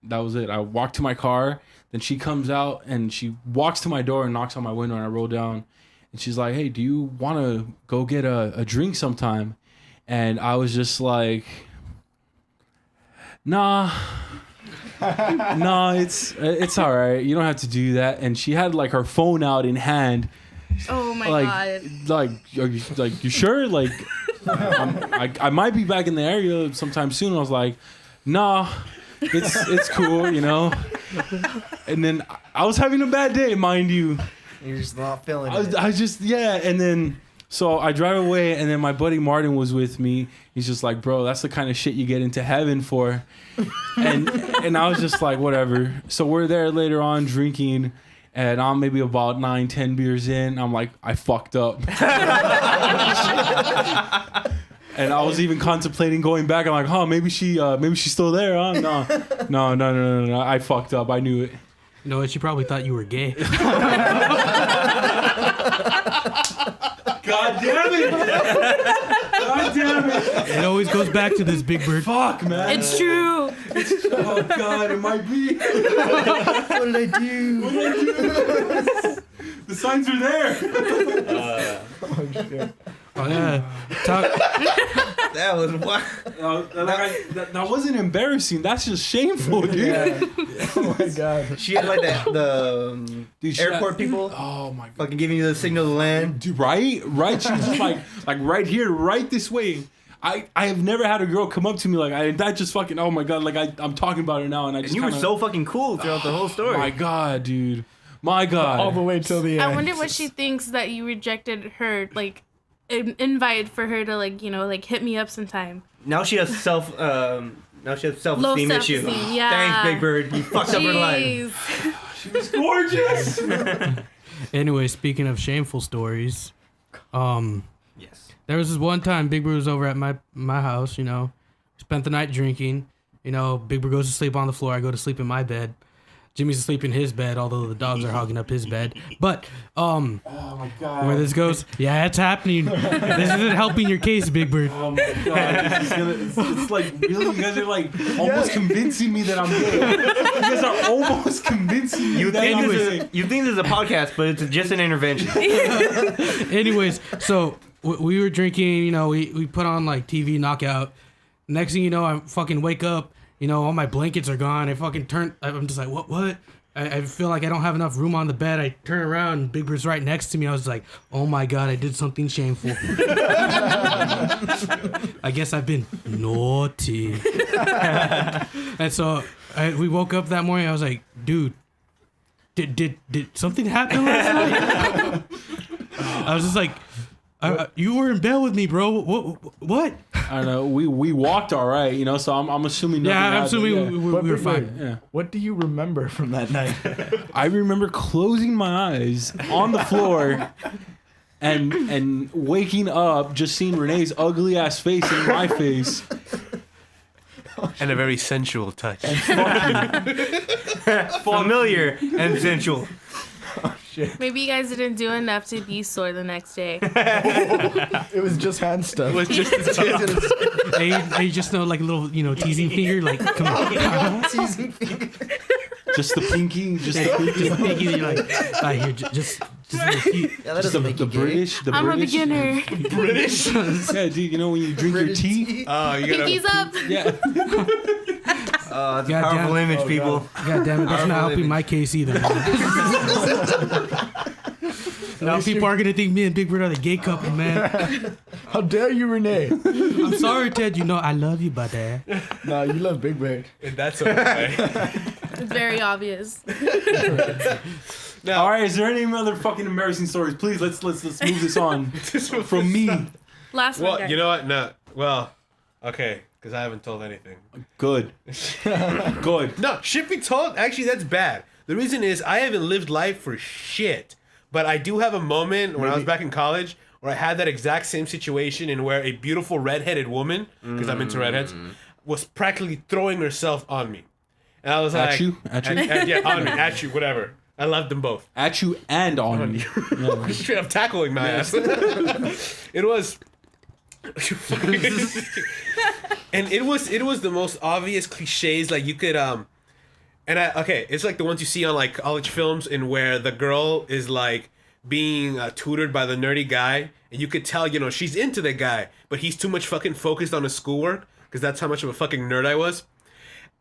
that was it. I walked to my car. Then she comes out and she walks to my door and knocks on my window, and I roll down. And she's like, "Hey, do you want to go get a drink sometime?" And I was just like, "Nah, No, it's all right. You don't have to do that. And she had like her phone out in hand. Oh my like, god. Like, are you sure? Like, I might be back in the area sometime soon. I was like, nah, it's cool, you know. And then I was having a bad day, mind you. You're just not feeling it. I just and then so I drive away, and then my buddy Martin was with me. He's just like, bro, that's the kind of shit you get into heaven for. and I was just like, whatever. So we're there later on drinking. And I'm maybe about 9-10 beers in. I'm like, I fucked up. And I was even contemplating going back. I'm like, maybe she's still there, huh? No. I fucked up. I knew it. You know what? She probably thought you were gay. God damn it! God damn it! It always goes back to this, Big Bird. Fuck, man. It's true. Oh God, it might be. What did I do? The signs are there. Oh yeah. Talk. That was wild. That wasn't embarrassing. That's just shameful, dude. Yeah. Oh my god. She had like the Dude, airport people Oh my God. fucking giving you the signal to land. Dude, right? She's just like right here, right this way. I have never had a girl come up to me that just fucking, oh my God, I'm talking about her now, and I And just you were so fucking cool throughout the whole story. my God, dude. My God. All the way till the end. I wonder what she thinks that you rejected her, like, an invite for her to, like, you know, like, hit me up sometime. Now she has self-esteem issue. self-esteem, yeah. Thanks, Big Bird. You fucked up her life. Jeez. She was gorgeous. Anyway, speaking of shameful stories, Yes. there was this one time Big Bird was over at my house. You know, spent the night drinking. You know, Big Bird goes to sleep on the floor. I go to sleep in my bed. Jimmy's asleep in his bed, although the dogs are hogging up his bed. But Oh my God. where this goes, yeah, it's happening. This isn't helping your case, Big Bird. Oh my God. This is it's like, really? You guys are like almost convincing me that I'm gay. You guys are almost convincing me You that think I'm this gay. is you think this is a podcast, but it's just an intervention. Anyways, so we were drinking, you know, we put on like TV knockout. Next thing you know, I fucking wake up, you know, all my blankets are gone. I fucking I'm just like, what? I feel like I don't have enough room on the bed. I turn around and Big Bird's right next to me. I was like, oh my God, I did something shameful. I guess I've been naughty. And so we woke up that morning. I was like, dude, did something happen last night? I was just like, you were in bed with me, bro. What? I don't know. We walked all right, you know. So I'm assuming. Nothing Yeah, I'm happened. assuming we were Big fine. Bird, Yeah. What do you remember from that night? I remember closing my eyes on the floor and waking up, just seeing Renee's ugly ass face in my face. And a very sensual touch. Familiar and sensual. Maybe you guys didn't do enough to be sore the next day. It was just hand stuff. It was just the tip. Hey, you just know, like a little, you know, teasing finger, like, come on. Teasing finger. Just the pinky, just the Just pinky. thinking, you're like, here, just a little cute. Yeah, that Just doesn't make the you gay. British, the I'm British. a beginner. British. Yeah, dude, you know when you drink British your tea? tea. Oh, you gotta. Pinkies up. Yeah. It's a God powerful damn. image, people. God damn it, that's not helping my case either. Now people are gonna think me and Big Bird are the gay couple, man. How dare you, Renee? I'm sorry, Ted. You know I love you, buddy. Nah, you love Big Bird. And that's okay. It's very obvious. Now, All right, is there any other fucking embarrassing stories? Please, let's move this on this was from me. Last one, Well, guys. you know what? No. Well, okay, because I haven't told anything. Good. Good. No, shit be told. Actually, that's bad. The reason is I haven't lived life for shit. But I do have a moment when I was back in college where I had that exact same situation in where a beautiful redheaded woman, because I'm into redheads, was practically throwing herself on me. And I was At like... you? At you? Yeah, on me. At you, whatever. I loved them both. At you and on you. Yeah. Straight up tackling my ass. It was... and it was the most obvious cliches, like you could it's like the ones you see on like college films in where the girl is like being tutored by the nerdy guy, and you could tell, you know, she's into the guy, but he's too much fucking focused on his schoolwork because that's how much of a fucking nerd I was.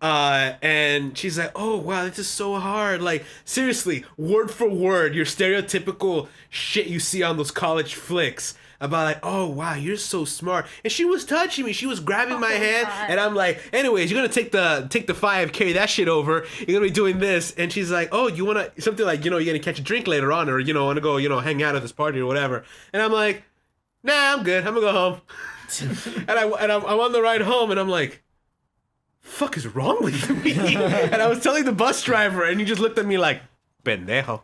And she's like, oh, wow, this is so hard. Like, seriously, word for word, your stereotypical shit you see on those college flicks about like, oh, wow, you're so smart. And she was touching me. She was grabbing my hand. God. And I'm like, anyways, you're going to take the 5, carry that shit over. You're going to be doing this. And she's like, oh, you want to, something like, you're going to catch a drink later on or, want to go, hang out at this party or whatever. And I'm like, nah, I'm good. I'm going to go home. and I'm on the ride home and I'm like, fuck is wrong with me? And I was telling the bus driver, and he just looked at me like, pendejo.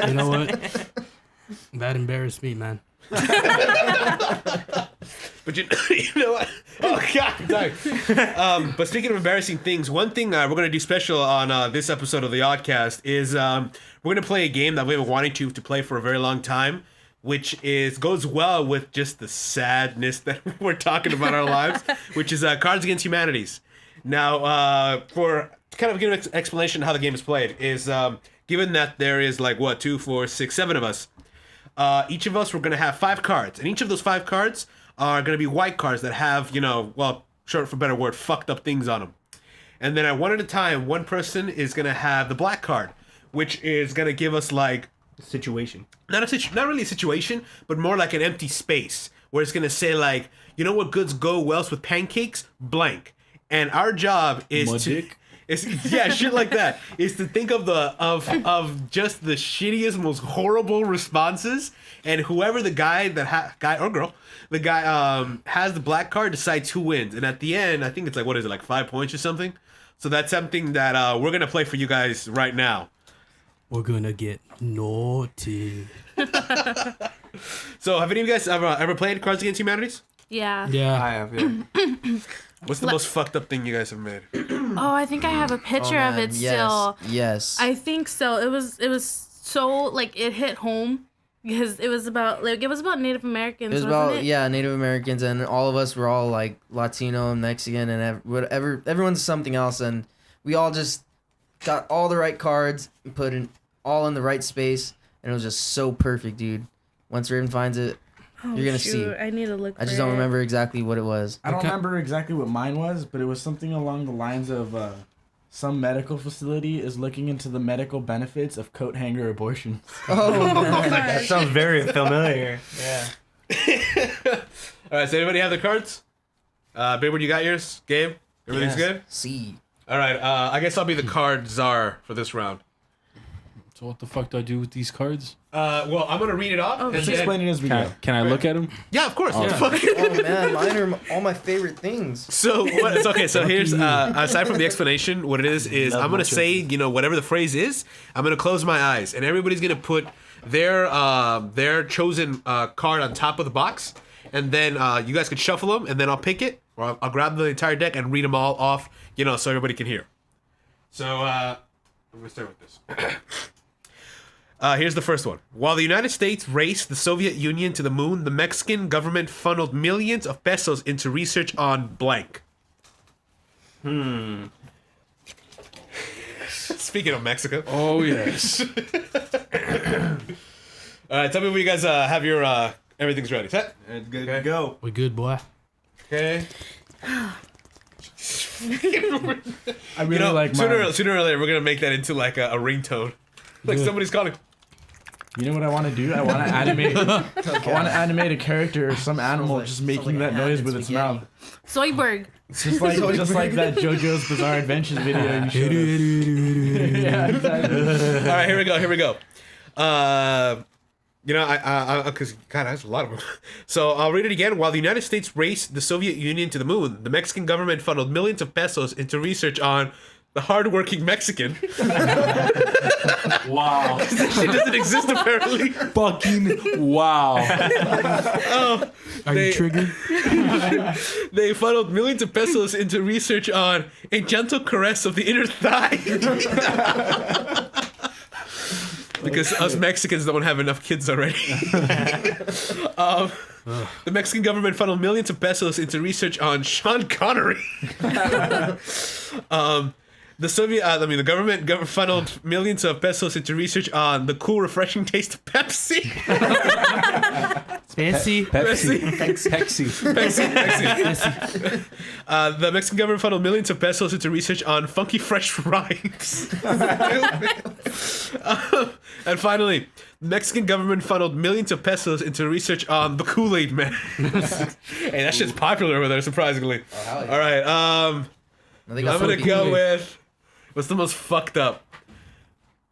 You know what? That embarrassed me, man. But you know what? Oh, God. Sorry. But speaking of embarrassing things, one thing we're going to do special on this episode of the Oddcast is we're going to play a game that we've been wanting to play for a very long time, which goes well with just the sadness that we're talking about our lives, which is Cards Against Humanities. Now, for kind of give an explanation of how the game is played, is given that there is 2, 4, 6, 7 of us, each of us, we're going to have 5 cards. And each of those 5 cards are going to be white cards that have, short for a better word, fucked up things on them. And then at one at a time, one person is going to have the black card, which is going to give us Situation. not really a situation, but more like an empty space where it's gonna say what goods go well with pancakes, blank. And our job is shit like that. Is to think of of just the shittiest, most horrible responses, and whoever the guy or girl, has the black card decides who wins. And at the end, I think it's 5 points or something. So that's something that we're gonna play for you guys right now. We're gonna get naughty. So, have any of you guys ever played Cards Against Humanities? Yeah. Yeah. I have, yeah. What's the most fucked up thing you guys have made? Oh, I think I have a picture of it still. Yes. I think so. It was so it hit home because it was about Native Americans. It was wasn't about Native Americans, and all of us were all Latino and Mexican and everyone's something else, and we all just got all the right cards and put in all in the right space, and it was just so perfect, dude. Once Raven finds it, you're gonna see. I need to look. I just don't remember exactly what it was. I don't remember exactly what mine was, but it was something along the lines of some medical facility is looking into the medical benefits of coat hanger abortion. Oh, man. That sounds very familiar. Yeah. All right, does anybody have the cards? Bayward, you got yours? Gabe? Everything's good? See. All right, I guess I'll be the card czar for this round. So what the fuck do I do with these cards? Well, I'm going to read it off. Oh, and Let's then- explain it as we go. Can I look at them? Yeah, of course. Oh. What the fuck? Oh man, mine are all my favorite things. So here's aside from the explanation, what it is I'm gonna say whatever the phrase is. I'm gonna close my eyes, and everybody's gonna put their chosen card on top of the box, and then you guys can shuffle them, and then I'll pick it, or I'll grab the entire deck and read them all off, so everybody can hear. So I'm gonna start with this. Here's the first one. While the United States raced the Soviet Union to the moon, the Mexican government funneled millions of pesos into research on blank. Speaking of Mexico. Oh yes. All right, tell me when you guys have your everything's ready. Set. It's good to go. We good, boy. Okay. I really like mine. Sooner or later, we're gonna make that into a ringtone. Good. Somebody's calling. You know what I want to do? I want to animate. I want to animate a character or some animal just making that noise with its mouth. Zoidberg. Just like that JoJo's Bizarre Adventures video you showed us. Yeah, exactly. All right, here we go. Because God, that's a lot of them. So I'll read it again. While the United States raced the Soviet Union to the moon, the Mexican government funneled millions of pesos into research on the hardworking Mexican. Wow. That shit doesn't exist apparently. Fucking wow. Are you triggered? They funneled millions of pesos into research on a gentle caress of the inner thigh. Because us Mexicans don't have enough kids already. The Mexican government funneled millions of pesos into research on Sean Connery. The government funneled millions of pesos into research on the cool, refreshing taste of Pepsi. Pepsi. Pepsi. The Mexican government funneled millions of pesos into research on funky fresh rhymes. And finally, the Mexican government funneled millions of pesos into research on the Kool-Aid Man. Hey, that shit's popular over there, surprisingly. Oh, hell yeah. All right, No, they got I'm gonna funky go Kool-Aid. with what's the most fucked up?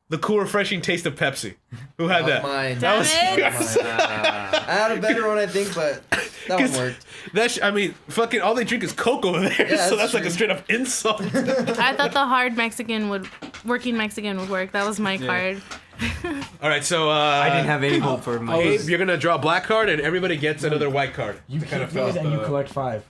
The cool, refreshing taste of Pepsi. Who had that? Mine. Damn was- it. I had a better one, I think, but that one worked. I mean, fucking all they drink is Coke over there, Yeah, so that's that's like a true. straight up insult. I thought the working Mexican would work. That was my card. All right, so I didn't have any hope for my. Abe, you're gonna draw a black card, and everybody gets another white card. You kind of keep these felt, and you collect 5.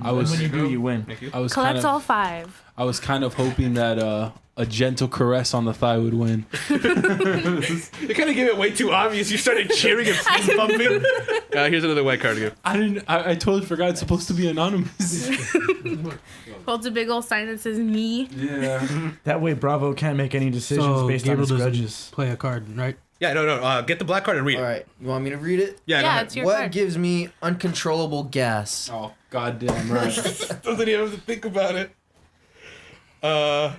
I was When you do, you win. I was Collect kind all of 5. I was kind of hoping that a gentle caress on the thigh would win. You kind of gave it way too obvious. You started cheering and fist bumping. Here's another white card again. I totally forgot it's supposed to be anonymous. Holds a big old sign that says me. Yeah. That way, Bravo can't make any decisions So based on Gabriel his doesn't grudges. play a card, right? Yeah, no. Get the black card and read it. All right, you want me to read it? Yeah, go Yeah, ahead. it's your What card. gives me uncontrollable gas? Oh goddamn right. Doesn't even have to think about it. Oh.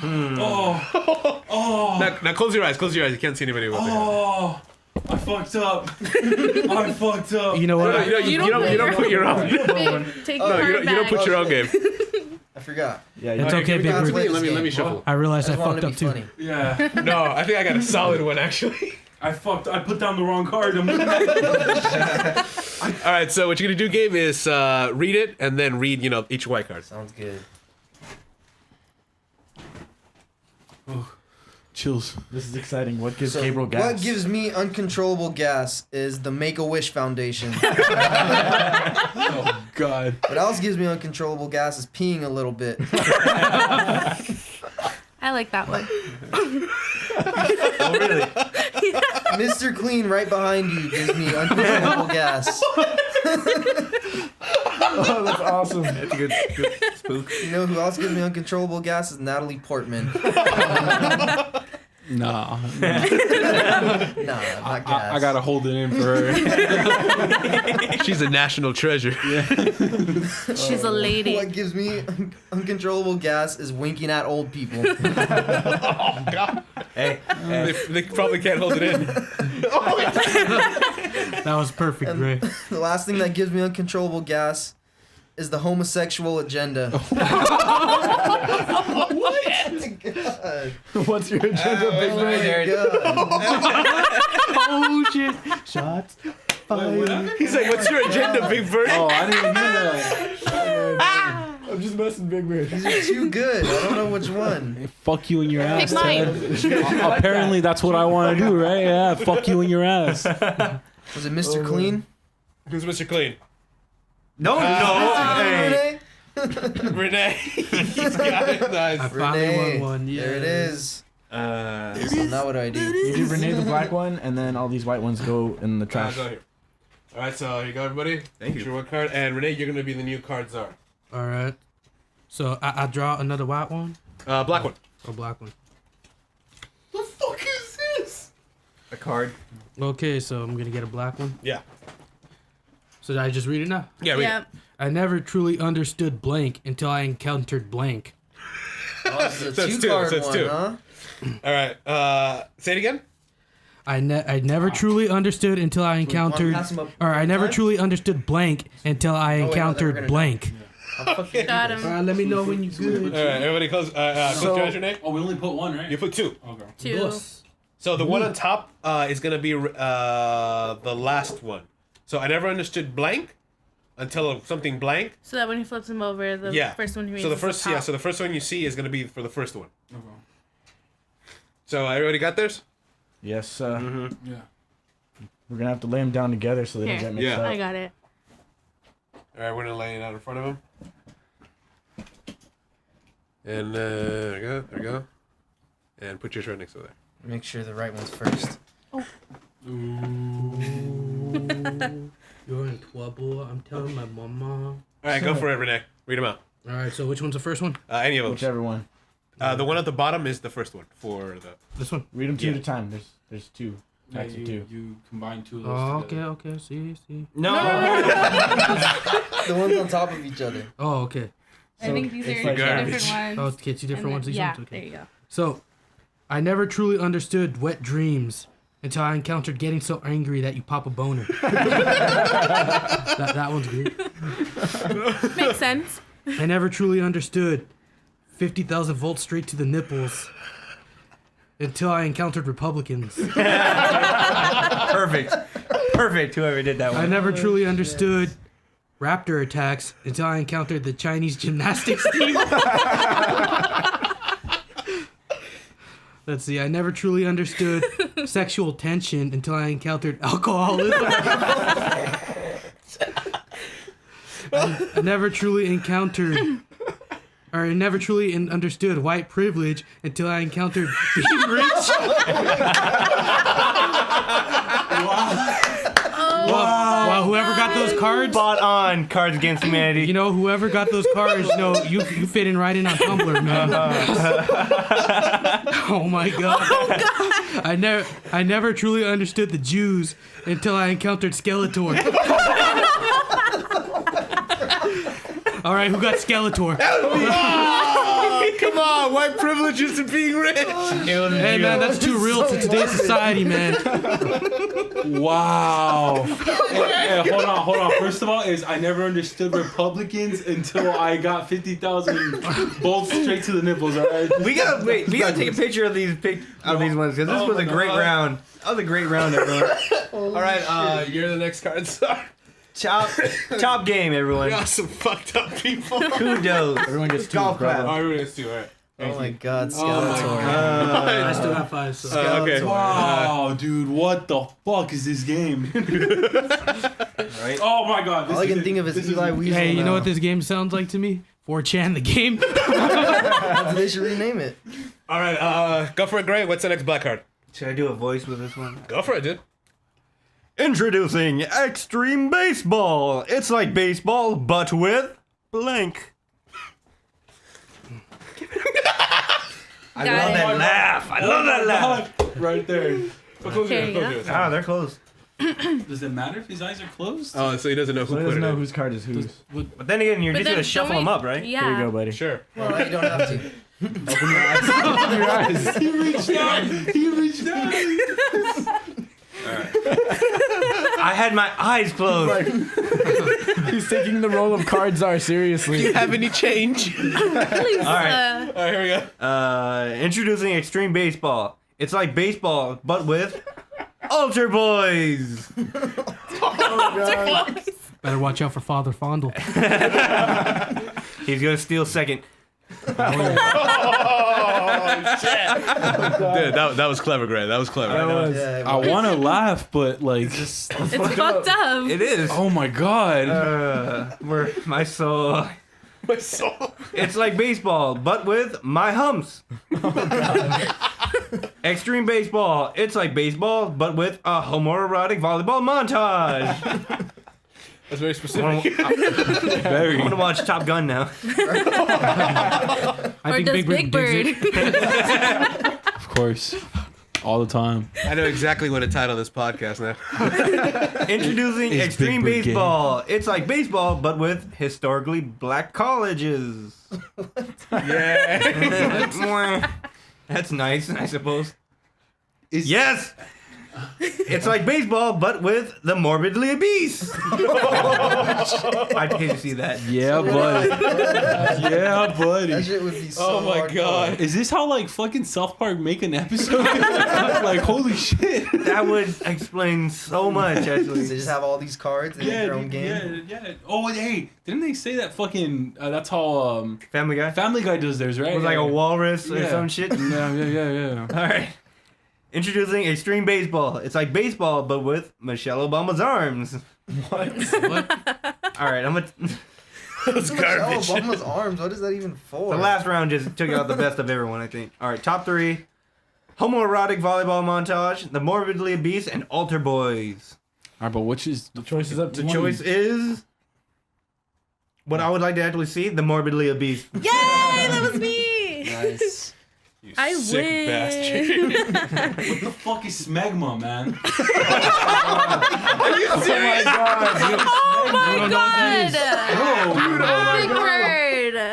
Oh. Now close your eyes. Close your eyes. You can't see anybody. Oh. I fucked up. I fucked up. You know what? You don't put your own. Take No, the card you don't back. put your own game. I forgot. Yeah, It's you okay, we Big got to Bird. play this Let me game. shuffle. I realized I I wanted fucked to up be too. funny. Yeah. No, I think I got a solid one actually. I put down the wrong card. I'm All right, so what you're gonna do, Gabe, is read it and then read, each white card. Sounds good. Chills. This is exciting. What gives So, Gabriel gas? what gives me uncontrollable gas is the Make-A-Wish Foundation. Oh God. What else gives me uncontrollable gas is peeing a little bit. I like that one. Oh, really? Mr. Clean right behind you gives me uncontrollable gas. Oh, that's awesome. That's a good spook. You know who else gives me uncontrollable gas is Natalie Portman. Nah. Nah, not gas. I gotta hold it in for her. She's a national treasure. She's a lady. What gives me uncontrollable gas is winking at old people. Oh God. Hey, They probably can't hold it in. That was perfect, Ray. The last thing that gives me uncontrollable gas is the homosexual agenda. What's your agenda, Big Oh Bird? my God. Oh shit! Shots fired. He's like, "What's your agenda, Big Bird?" Oh, I didn't hear that. I'm just messing, Big Bird. These are too good. I don't know which one. Fuck you in your ass, Pick mine. Ted. Apparently, that's what I want to do, right? Yeah, fuck you in your ass. Was it Mr. Clean? Who's Mr. Clean? no. Hey. Renee? Renee. He's got it. I Nice. finally Renee. won one. Yeah. There it is. So now what do I do? You do Renee the black one, and then all these white ones go in the trash. Go here. All right, so here you go, everybody. Thank Here's you. your one card, and Renee, you're gonna be the new card czar. All right. So I draw another white one Black one. or black one. The fuck is this? A card. Okay, so I'm gonna get a black one. Yeah. So did I just read it now? Yeah. Read Yeah. it. I never truly understood blank until I encountered blank. Oh, it's a That's two, two-card that's one, two. huh? All right. Say it again. I never truly understood until I encountered, pass 'em up or I never time? truly understood blank until I wait, no, they were encountered gonna blank. How the fuck you do Got this? him. Let me know when you're good. All right, everybody, close your eyes, Renee. Oh, we only put one, right? You put two. Okay. 2. So the one on top is gonna be the last one. So I never understood blank until something blank. So that when he flips him over, the Yeah. first one he reads So the is first, top. So the first one you see is gonna be for the first one. Okay. So everybody got theirs? Yes, Yeah. we're gonna have to lay them down together so they don't Here. get mixed Yeah. up. I got it. All right, we're gonna lay it out in front of him. And there we go. There we go. And put yours right next to there. Make sure the right one's first. You're in trouble. I'm telling my mama. All right, go for it, Renee. Read them out. All right, so which one's the first one? Any of them. Whichever one. The one at the bottom is the first one for the. This one. Read them two Yeah. at a time. There's two. Attacks are two. You combine two of those Oh, together. okay. See. No. The ones on top of each other. Oh, okay. I think these are it's two like different garbage. ones. Oh, okay, two different ones. These Yeah, ones? Okay. there you go. So, I never truly understood wet dreams until I encountered getting so angry that you pop a boner. that one's good. Makes sense. I never truly understood 50,000 volts straight to the nipples until I encountered Republicans. Perfect. Whoever did that I one. never truly understood raptor attacks until I encountered the Chinese gymnastics team. Let's see. I never truly understood sexual tension until I encountered alcoholism. I never truly understood white privilege until I encountered being rich. Wow, whoever got those cards, Spot on. Cards Against Humanity. you know, whoever got those cards, you fit in right in on Tumblr, man. Oh my god. I never truly understood the Jews until I encountered Skeletor. All right, who got Skeletor? Come on, white privileges and being rich. Hey man, that's too real to today's society, man. Wow. Hey, hold on. First of all, I never understood Republicans until I got 50,000 bolts straight to the nipples. All right. We gotta take a picture of these ones because this was a great round. That was a great round, everyone. All right, you're the next card. Sorry. Top game, everyone. We got some fucked up people. Kudos. Everyone gets two. Golf clap. bravo. Oh, everyone gets two. All right. Oh my god, Oh my Skeletor. I still got 5. So. Okay. Wow, dude, what the fuck is this game? Right? Oh my god. All I can think of is Eli Weasel. Hey, you know now. what this game sounds like to me? 4chan the game. They should rename it. All right. Go for it, Gray. What's the next black card? Should I do a voice with this one? Go for it, dude. Introducing Extreme Baseball. It's like baseball, but with blank. I Got love it. that laugh. I love that laugh. Right there. Here you go. Ah, they're close. Does it matter if his eyes are closed? Oh, so he doesn't know So who he put doesn't it know in. whose card is whose. But then again, you're But just then gonna shuffle them up, right? Yeah. Here you go, buddy. Sure. Well, now you don't have to. Open your eyes. Open your eyes. He reached out. I had my eyes closed. He's taking the role of cards are seriously. Do you have any change? Please. All right. All right, here we go. Introducing Extreme Baseball. It's like baseball, but with Altar Boys. Better watch out for Father Fondle. He's gonna steal second. Dude, that was clever, Gray. That was clever. Yeah, I want to laugh, but like, It's fucked up. It is. oh my god. Where my soul. My soul. It's like baseball, but with my humps. Extreme Baseball. It's like baseball, but with a homoerotic volleyball montage. That's very specific. Very. I'm gonna watch Top Gun now. I Or does Big Bird? digs it. Of course. All the time. I know exactly what to title this podcast now. Introducing It's Extreme Big Bird Baseball. It's like baseball, but with historically black colleges. Yeah. That's nice, I suppose. Yes! It's like baseball, but with the morbidly obese. I paid to see that. Yeah, buddy. Yeah, that buddy. shit would be so Oh my hardcore. god. Is this how like fucking South Park make an episode? Like holy shit. That would explain so much, actually. They just have all these cards and make their own game. yeah. Oh, hey, didn't they say that fucking? That's how Family Guy? Family Guy does theirs, right? It was like a walrus or Yeah. some shit. Yeah. Alright. Introducing Extreme Baseball. It's like baseball, but with Michelle Obama's arms. What? Alright, I'm gonna. That's garbage. Oh, Obama's arms. What is that even for? The last round just took out the best of everyone, I think. Alright, top 3. Homoerotic volleyball montage, The Morbidly Obese, and Altar Boys. Alright, but which is The choice is up to The you. choice is. What I would like to actually see, The Morbidly Obese. Yay, that was me. Nice. You I sick wish. bastard. What the fuck is smegma, man? Are you serious? Oh my don't know what that god! Bro, Big word. I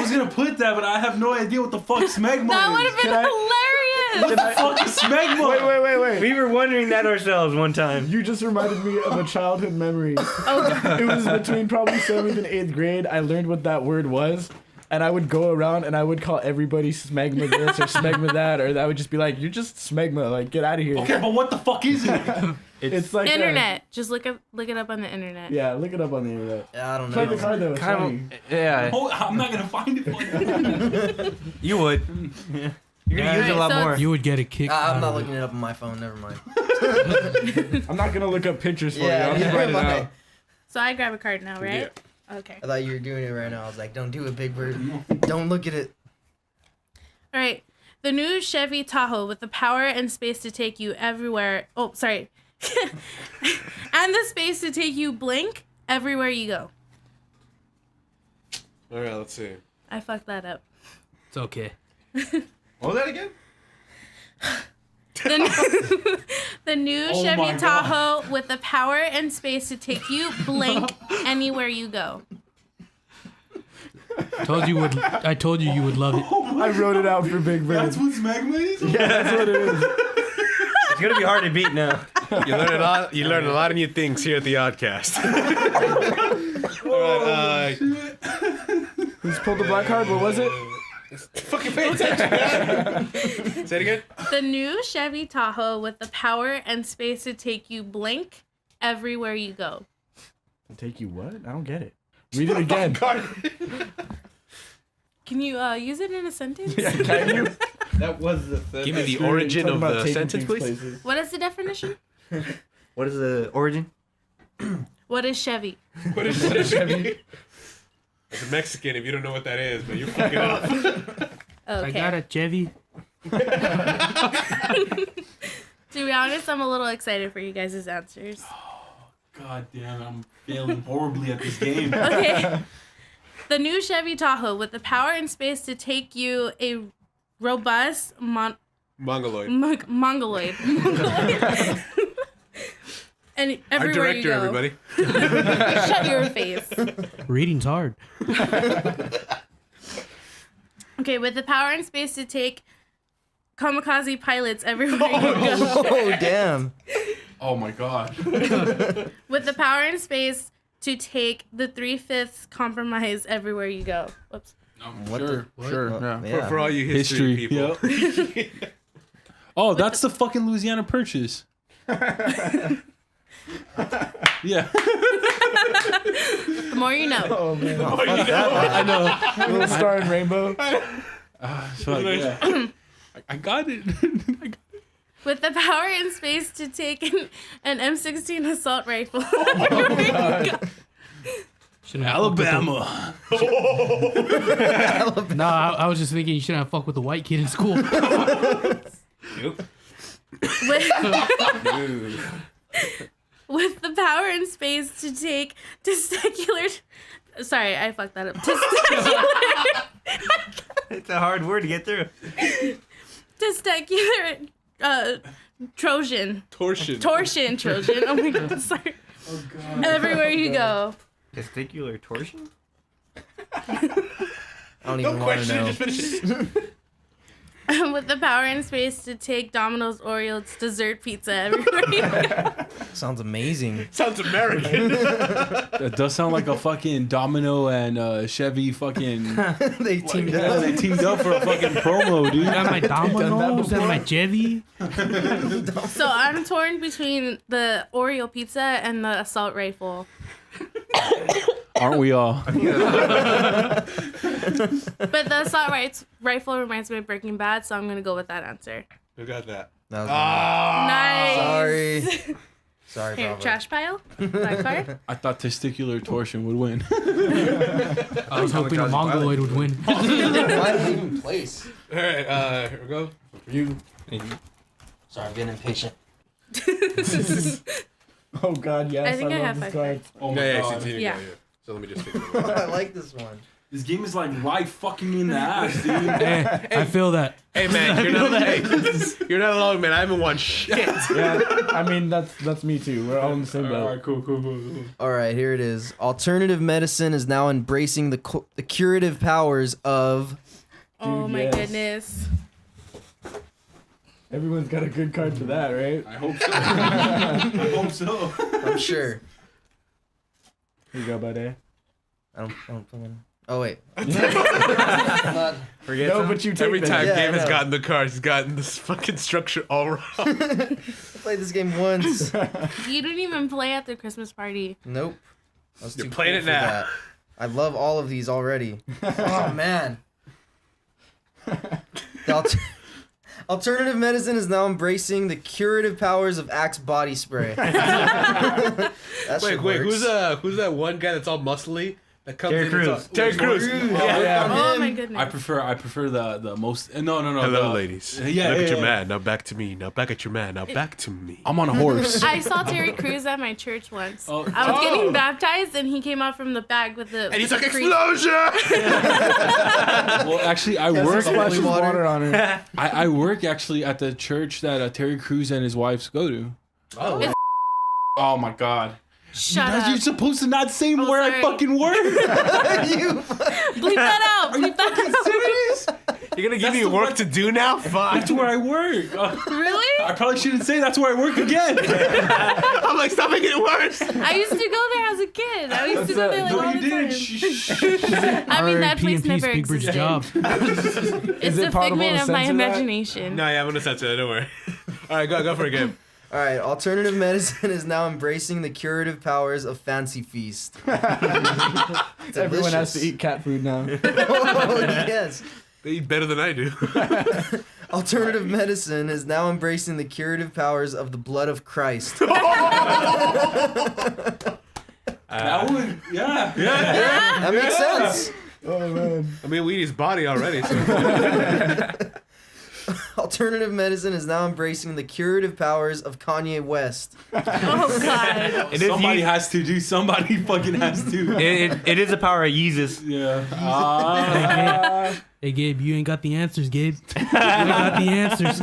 was gonna put that, but I have no idea what the fuck smegma That is. would have been hilarious. What the fuck is smegma? Wait. We were wondering that ourselves one time. You just reminded me of a childhood memory. Oh, It was between probably 7th and 8th grade. I learned what that word was. And I would go around and I would call everybody smegma this or smegma that. Or I would just be like, you're just smegma. Like, get out of here. Okay, but what the fuck is it? It's like internet. Just look it up on the internet. Yeah, look it up on the internet. Yeah, I don't Play the know. card though. It's Kind funny. of, yeah. Oh, I'm not gonna find it for you. You would. Yeah. You're gonna use it a lot Alright, so more. You would get a kick. I'm out not of looking it up on my phone. Never mind. I'm not gonna look up pictures for you. Yeah, I'll just never write it mind. out. So I grab a card now, right? Okay. I thought you were doing it right now. I was like, don't do it, Big Bird. Don't look at it. All right. The new Chevy Tahoe with the power and space to take you everywhere. Oh, sorry. And the space to take you blink everywhere you go. All right, let's see. I fucked that up. It's okay. What was that again? The new Oh Chevy my God. Tahoe with the power and space to take you blink anywhere you go. I told you you would love it. I wrote it out for Big Bird. That's what smegma is? Yeah, that's what it is. It's gonna be hard to beat now. You learn a lot of new things here at the Oddcast. All right, Who's pulled the black card? What was it? fucking pay attention, man. Say it again. The new Chevy Tahoe with the power and space to take you blink everywhere you go. Take you what? I don't get it. Read it again. Can you use it in a sentence? Can you? That was the thing. Give me the origin Talking of about the taking sentence, things please. places. What is the definition? What is the origin? What is Chevy? What is Chevy? As a Mexican, if you don't know what that is, but you're fucking up. Okay. I got a Chevy. To be honest, I'm a little excited for you guys' answers. God damn, I'm failing horribly at this game. Okay. The new Chevy Tahoe with the power and space to take you a robust Mongoloid. mongoloid. And Our everywhere you director, go. everybody. Shut your face. Reading's hard. Okay, with the power and space to take kamikaze pilots everywhere you go. Oh, damn. Oh my god. With the power and space to take the 3/5 compromise everywhere you go. Whoops. Sure. Yeah. For all you history, people. Yep. Oh, that's the fucking Louisiana Purchase. Yeah. The more you know. Oh man. I know. Little star and rainbow. So, yeah. I got it. With the power and space to take an M16 assault rifle. Shouldn't have fucked Alabama. with the- Nah, I was just thinking you shouldn't have fucked with the white kid in school. With the power and space to take testicular. Sorry, I fucked that up. Testicular. It's a hard word to get through. Testicular. Trojan. Torsion. Torsion Trojan. Oh my god, sorry. Oh god. Everywhere you go. Testicular torsion? I don't even Don't want to question it, know. just finish it. With the power and space to take Domino's Orioles dessert pizza everywhere you go. Sounds amazing. Sounds American. That does sound like a fucking Domino and Chevy fucking. They teamed Yeah, up. they teamed up for a fucking promo, dude. Got my Domino's and my Chevy. So I'm torn between the Oreo pizza and the assault rifle. Aren't we all? But the assault rifle reminds me of Breaking Bad, so I'm going to go with that answer. Who got that? That was Nice. Sorry. Sorry, Here, Bravo. trash pile. That card. I thought testicular torsion would win. I was hoping a Mongoloid would win. Why did it even place? All right, here we go. For you. Sorry, I'm getting impatient. Oh god, yes. I think I love have this 5 card. cards. Oh my Yeah, god. continue. Yeah. So let me just take it. I like this one. This game is like life fucking me in the ass, dude. Hey, I feel that. Hey man, you're not alone, man. I haven't won shit. Yeah, I mean that's me too. We're all in the same boat. Alright, cool. All right, here it is. Alternative medicine is now embracing the curative powers of. Oh my yes. goodness. Everyone's got a good card for that, right? I hope so. I hope so. I'm sure. Here you go, buddy. I don't fucking. Oh wait. Forget No, some? but you take Every them. time Yeah, Gabe I has know. gotten the cards, he's gotten this fucking structure all wrong. I played this game once. You didn't even play at the Christmas party. Nope. I was You're too playing cool it for now. that. I love all of these already. Oh man. The alternative medicine is now embracing the curative powers of Axe body spray. That shit Wait, works. who's that one guy that's all muscly? That comes Terry in, it's all- Crews. Terry Crews. Yeah. Oh my I goodness. prefer the most. No. Hello, the- ladies. Yeah, Look at yeah, your yeah. man. Now back to me. Now back at your man. Now back to me. I'm on a horse. I saw Terry Crews at my church once. Oh. I was getting baptized, and he came out from the back with the. And he's with like, the priest. explosion! Well, actually, I Yes, work. a splash of Water. water on her. I work actually at the church that Terry Crews and his wives go to. Oh, Oh my god. Shut Guys, up. you're supposed to not say where I sorry. fucking work. Bleep that out. Bleep that out. Serious? you're gonna give That's me the work one- to do now? Fine. That's where I work. Really? I probably shouldn't say that's where I work again. I'm like, stop making it worse. I used to go there as a kid. I used to go there like No, all you the time. didn't. Shh. I mean, that place R.I.P. never Big Bird's existed. job. It's it a possible figment to of my censor that? imagination. No, yeah, I'm gonna censor that. Don't worry. All right, go for it, Gabe. All right, alternative medicine is now embracing the curative powers of Fancy Feast. Everyone has to Delicious. eat cat food now. Oh, yes. They eat better than I do. Alternative medicine is now embracing the curative powers of the blood of Christ. That would, yeah. That makes sense. Oh man. I mean, we eat his body already. So. Alternative medicine is now embracing the curative powers of Kanye West. Oh God. It is Somebody Ye- has to do. Somebody fucking has to. it is the power of Jesus. Yeah. Hey, Gabe, you ain't got the answers, Gabe. You ain't got the answers.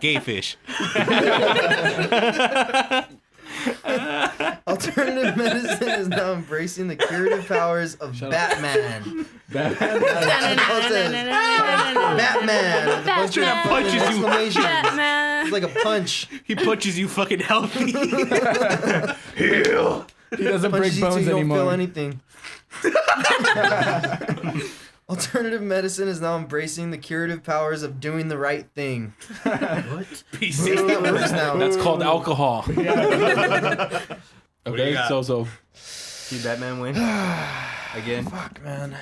Gay fish. Alternative medicine is now embracing the curative powers of Batman. Batman. As opposed to Batman. Punches you. exclamation. Batman. It's like a punch. He punches you fucking healthy. Heal. He doesn't break Punches you till bones you don't feel anymore. anything. Alternative medicine is now embracing the curative powers of doing the right thing. PC. That works now. That's called alcohol. do you Okay, got? so. See Batman win again. Fuck, man.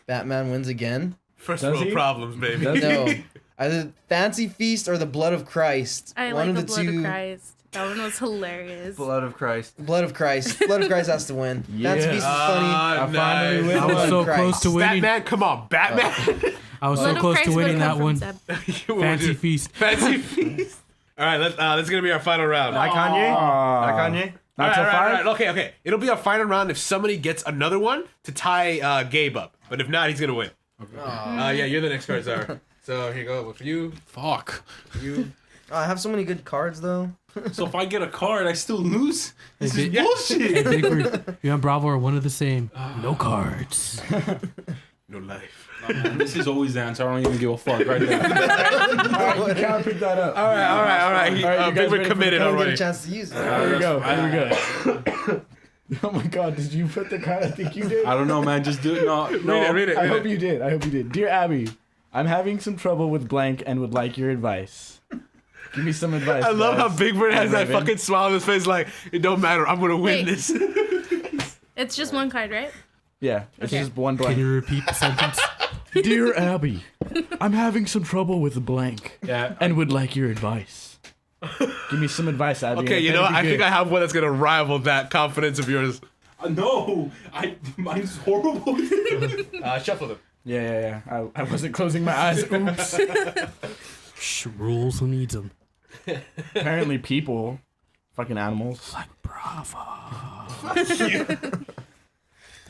Batman wins again? First Does world he? problems, baby. Does No. Either Fancy Feast or the Blood of Christ. I One like the of the blood two. of Christ. That one was hilarious. Blood of Christ. Blood of Christ. Blood of Christ has to win. Yeah. Fancy Feast is funny. Ah, I finally win. I was Blood so of Christ. close to winning. Batman, come on, Batman. I was Blood so of close Christ to winning would that come from one. Zeb. What would Fancy you- feast. Fancy feast. All right, this is gonna be our final round. Not Kanye? Not Kanye? Not till five. Okay. It'll be our final round if somebody gets another one to tie Gabe up. But if not, he's gonna win. Yeah, you're the next card, Czar. So here you go. For you, Fuck. you. Oh, I have so many good cards, though. So if I get a card, I still lose? This is Hey, bullshit. Big Bird, you and Bravo are one of the same. No cards. No life. Man, this is always the answer. I don't even give a fuck right there. Alright, you can't pick that up. All right. All right, you Big guys Bird ready for committed I don't get a already. chance to use it. Here we go. Here we go. Oh my god, did you put the card? I think you did. I don't know, man. Just do it. No. Read it. I hope you did. I hope you did. Dear Abby, I'm having some trouble with blank and would like your advice. Give me some advice. I love how guys. Big Bird has that Raven. fucking smile on his face, like it don't matter. I'm gonna win Wait. this. It's just one card, right? Yeah, it's Okay. just one Can blank. you repeat the sentence? Dear Abby, I'm having some trouble with blank Yeah. and would like your advice. Give me some advice, Abby. Okay, you know what? I think I have one that's gonna rival that confidence of yours. No. Mine's horrible. Shuffle them. Yeah. I wasn't closing my eyes. Oops. Shh, rules, who needs them? Apparently, people, fucking animals. Like Bravo.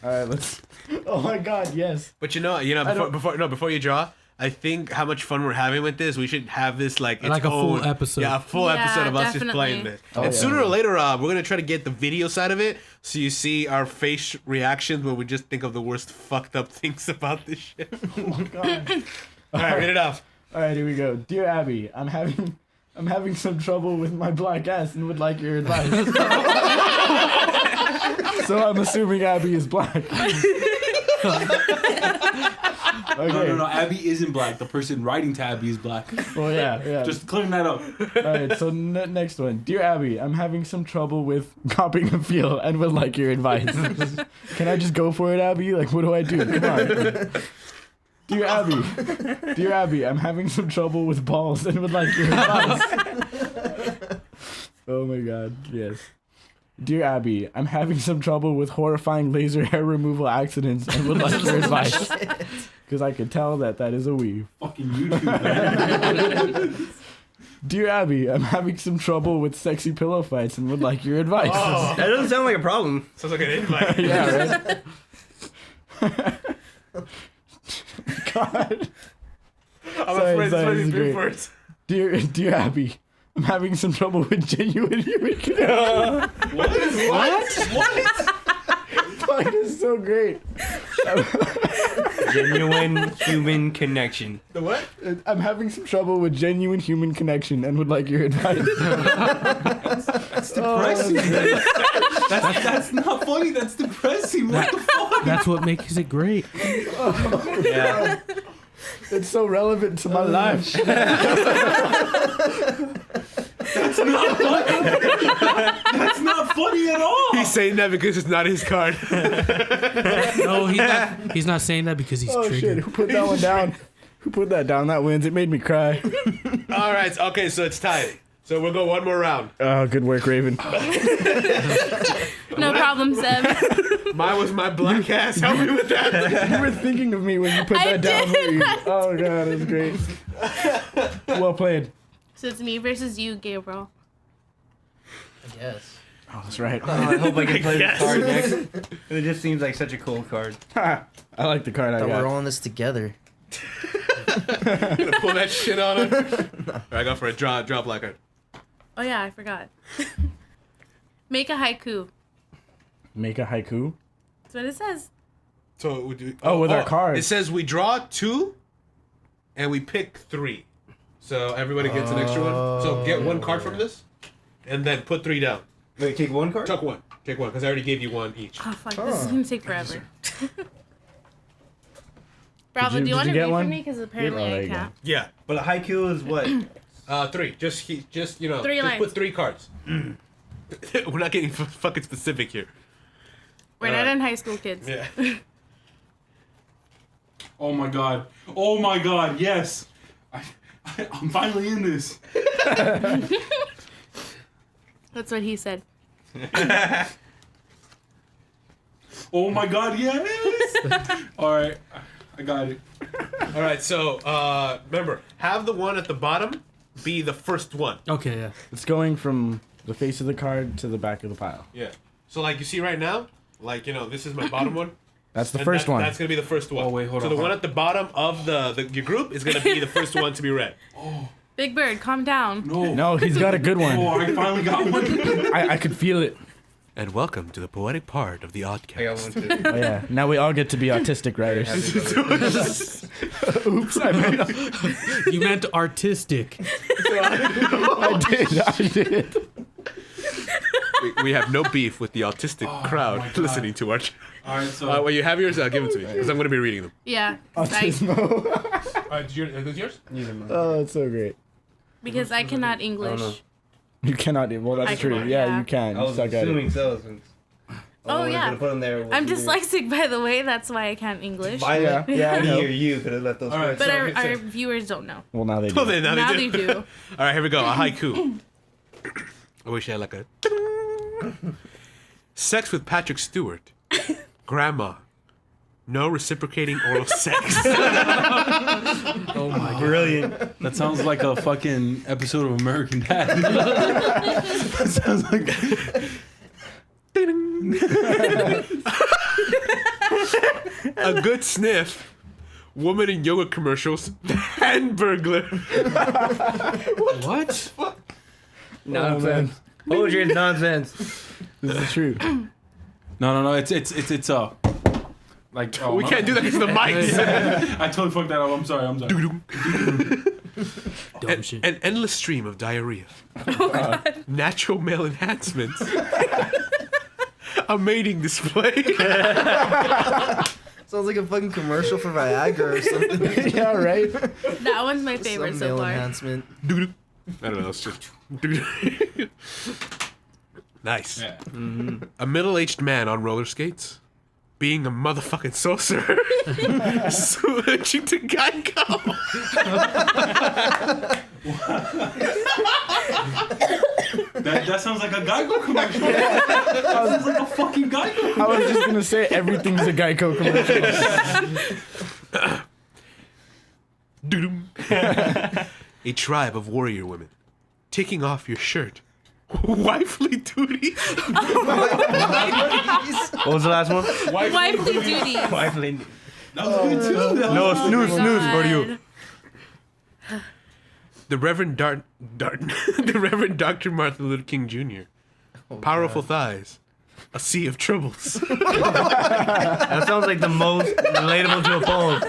All right, let's Oh my god, yes. But don't- before you draw, I think how much fun we're having with this. We should have this like its Like a full own- episode. Yeah, a full Yeah, episode of us just definitely. playing this. Oh, and yeah. sooner or later, we're gonna try to get the video side of it, so you see our face reactions when we just think of the worst fucked up things about this shit. Oh my god. All right, read it off. All right, here we go. Dear Abby, I'm having some trouble with my black ass and would like your advice. So I'm assuming Abby is black. Okay. No. Abby isn't black. The person writing to Abby is black. Well, yeah. Just clearing that up. All right. So next one, dear Abby, I'm having some trouble with copying a feel and would like your advice. Can I just go for it, Abby? Like, what do I do? Come on. Dear Abby, I'm having some trouble with balls and would like your advice. Oh my god, yes. Dear Abby, I'm having some trouble with horrifying laser hair removal accidents and would like your advice. Because I can tell that is a weave. Fucking YouTube, man. Dear Abby, I'm having some trouble with sexy pillow fights and would like your advice. Oh, That doesn't sound like a problem. sounds like an invite. Yeah, right? God. I'm Sorry, afraid sorry, this this is three great. words. Dear Abby, I'm having some trouble with genuine human connection. What? Fuck, this is so great. Genuine human connection. The what? I'm having some trouble with genuine human connection and would like your advice. That's depressing. That's not funny. That's depressing. What the fuck? That's what makes it great. Yeah. It's so relevant to my life. That's not funny at all. He's saying that because it's not his card. No, he's not saying that because he's Oh shit, triggered. who put that one down? Who put that down? That wins. It made me cry. All right, okay, so it's tied. So we'll go one more round. Oh, good work, Raven. No problem, Seb. Mine was my black ass. Help me with that. You were thinking of me when you put I that down, did. weren't you? Oh god, that's great. Well played. So it's me versus you, Gabriel. I guess. Oh, that's right. Oh, I hope I can play Yes. this card next. It just seems like such a cool card. I like the card I Thought we're got. all in this together. Gonna pull that shit on him. All right, go for it. Draw black card. Oh yeah, I forgot. Make a haiku. Make a haiku. That's what it says. So we do. With our cards. It says we draw 2, and we pick 3. So everybody gets an extra one. So get 1 card from this, and then put 3 down. Wait, take one card? Take one, because I already gave you 1 each. Oh fuck, this is gonna take forever. Bravo, you- do you did want you to get read one? for me? Because apparently there I you go. can't. Yeah, But a haiku is what? 3. Just 3 just lines. put 3 cards. We're not getting fucking specific here. We're not in high school, kids. Yeah. Oh my god. Oh my god. Yes. I'm finally in this. That's what he said. Oh my god. Yes. All right. I got it. All right. So remember, have the one at the bottom be the first one. Okay, yeah. It's going from the face of the card to the back of the pile. Yeah. So like you see right now, like this is my bottom one. That's the And first one. That's gonna be the first one. Oh, wait, hold so on, the hold one on. at the bottom of your group is gonna be the first one to be read. Big Bird, calm down. No. No, he's got a good Oh, one. I finally got one. I could feel it. And welcome to the poetic part of the I got Oddcast. one too. Oh yeah. Now we all get to be autistic writers. Oops, I meant You meant artistic. I did. we have no beef with the autistic my crowd God. listening to our. All right. So. Well, you have yours. Give it to me because I'm gonna be reading them. Yeah, Autismo. Is yours? Oh, it's so great. because I cannot English. You cannot do. Well, that's I true. cannot, Yeah, yeah. you can. I You was suck at assuming it. so. Since Oh, yeah. Gonna put them there. I'm dyslexic, by the way. That's why I can't English. Violet, Yeah, I me know. or you could have left those. All right. cards. But So- our viewers don't know. Well, now they do. Well, then, now Now they they do. do. All right, here we go. A haiku. I wish I had like a. Sex with Patrick Stewart. Grandma. No reciprocating oral sex. Oh my god. Brilliant. That sounds like a fucking episode of American Dad. That sounds like. A good sniff. Woman in yoga commercials. And burglar. What? Nonsense. Poetry is nonsense. This is true. No. It's like oh, We can't do that because of the mics. I totally fucked that up. I'm sorry. Dumb shit. An endless stream of diarrhea. Natural male enhancements. A mating display. Sounds like a fucking commercial for Viagra or something. Yeah, right. That one's my favorite Some so male far. enhancement. I don't know. It's just. Nice. Yeah. A middle-aged man on roller skates. Being a motherfucking sorcerer. Switching to Geico. That sounds like a Geico commercial. That sounds like a fucking Geico commercial. I was just gonna say everything's a Geico commercial. Doo-doo. A tribe of warrior women. Taking off your shirt. Wifely duty. What was the last one? Wifely duties. Wifely. That was good too. No, snooze for you. The Reverend the Reverend Dr. Martin Luther King Jr. Powerful thighs. A sea of troubles. That sounds like the most relatable to a poem.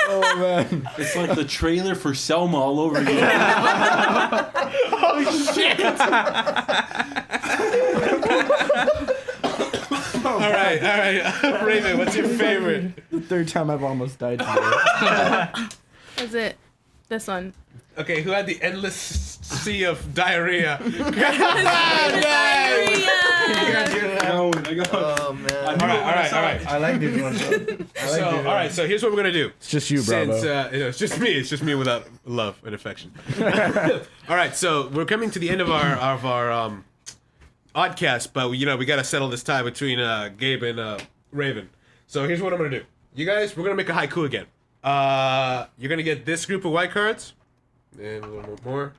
Oh man. It's like the trailer for Selma all over again. All right. Raven, what's your favorite? The third time I've almost died today. Is it this one? Okay, who had the endless sea of diarrhea? Diarrhea. Oh man. All right. I like this one. All right, so here's what we're gonna do. It's just you, Bravo. Since it's just me without love and affection. All right, so we're coming to the end of our oddcast, but we gotta settle this tie between Gabe and Raven. So here's what I'm gonna do. You guys, we're gonna make a haiku again. You're gonna get this group of white cards, and a little more,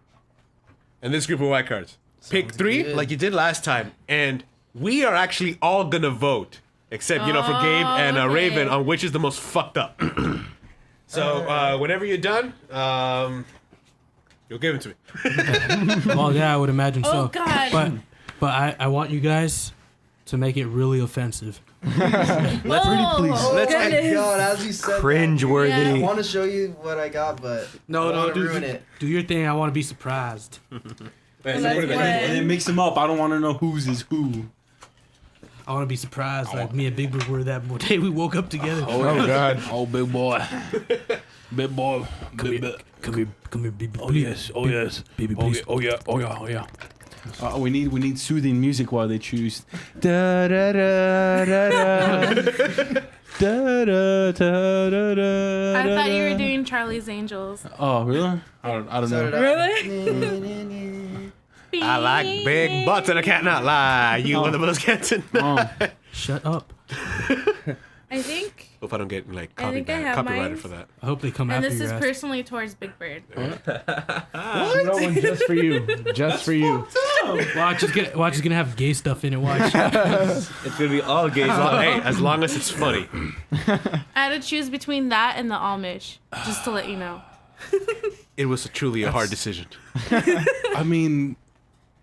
and this group of white cards. Pick three, good. like you did last time, and we are actually all gonna vote, except for Gabe and okay. Raven, on which is the most fucked up. So whenever you're done, you'll give it to me. Well, yeah, I would imagine so. Oh, God. But I want you guys to make it really offensive. Let's Oh, Let's goodness. God, as you said, Cringe-worthy. I Yeah. want to show you what I got, but No, I don't wanna dude, ruin it. do your thing. I want to be surprised. That's And then mix them up. I don't want to know whose is who. I want to be surprised, like me and Big Bird were that day we woke up together. Oh god. Oh, big boy. Big boy. Come here, baby. Oh, yes. Oh, yes. Baby, Oh, please. yeah. Oh, yeah. Oh, yeah. Oh, yeah. We need soothing music while they choose. Da da da da da. Da da da da da. I thought you were doing Charlie's Angels. Oh, really? I don't So know. did I. Really? I like big butts and I can't not lie. You one of those cats. Oh. Shut up. I think, Hope I don't get I think I have copyrighted mine. for that. I hope they come and after this your is ass. personally towards Big Bird. That one just for you. Just for you. Watch, it's gonna have gay stuff in it. Watch. It's gonna be all gay. Hey, as long as it's funny. I had to choose between that and the Amish, just to let you know. It was truly a hard decision. I mean,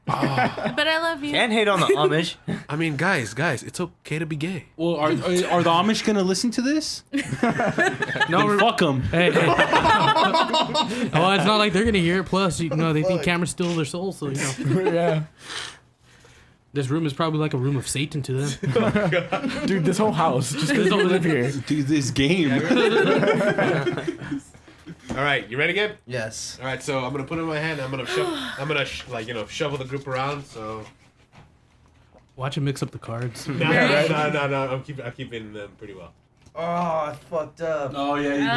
But I love you. Can't hate on the Amish. I mean, guys, it's okay to be gay. well, are the Amish gonna listen to this? No, Then fuck them. Hey. Oh, it's not like they're gonna hear it. Plus, they think cameras steal their soul, so Yeah. this room is probably like a room of Satan to them. Dude, this whole house just because don't live here. Dude, this game. All right, you ready, Gabe? Yes. All right, so I'm gonna put it in my hand. I'm gonna shovel the group around. So Watch him mix up the cards. no. I'm keeping them pretty well. Oh, I fucked up. Oh yeah, you did. All